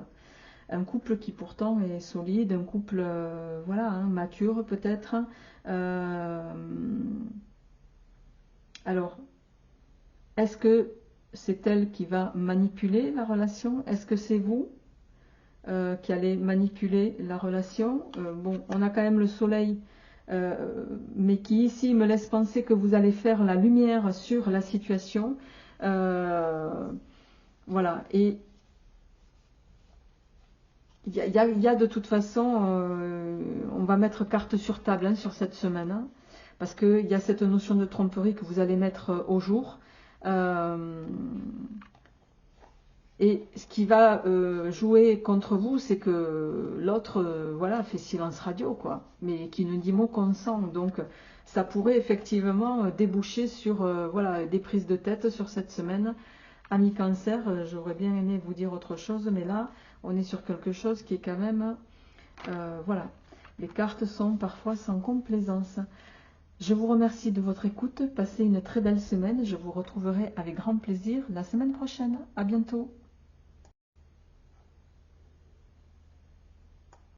Un couple qui pourtant est solide, un couple voilà, hein, mature peut-être. Alors, est-ce que c'est elle qui va manipuler la relation? Est-ce que c'est vous qui allez manipuler la relation? Bon, on a quand même le soleil, mais qui ici me laisse penser que vous allez faire la lumière sur la situation. Voilà, et il y a de toute façon, on va mettre carte sur table hein, sur cette semaine, hein, parce qu'il y a cette notion de tromperie que vous allez mettre au jour. Et ce qui va jouer contre vous, c'est que l'autre voilà, fait silence radio, quoi, mais qui ne dit mot consent. Donc ça pourrait effectivement déboucher sur voilà, des prises de tête sur cette semaine. Ami Cancer, j'aurais bien aimé vous dire autre chose, mais là, on est sur quelque chose qui est quand même... voilà, les cartes sont parfois sans complaisance. Je vous remercie de votre écoute. Passez une très belle semaine. Je vous retrouverai avec grand plaisir la semaine prochaine. À bientôt.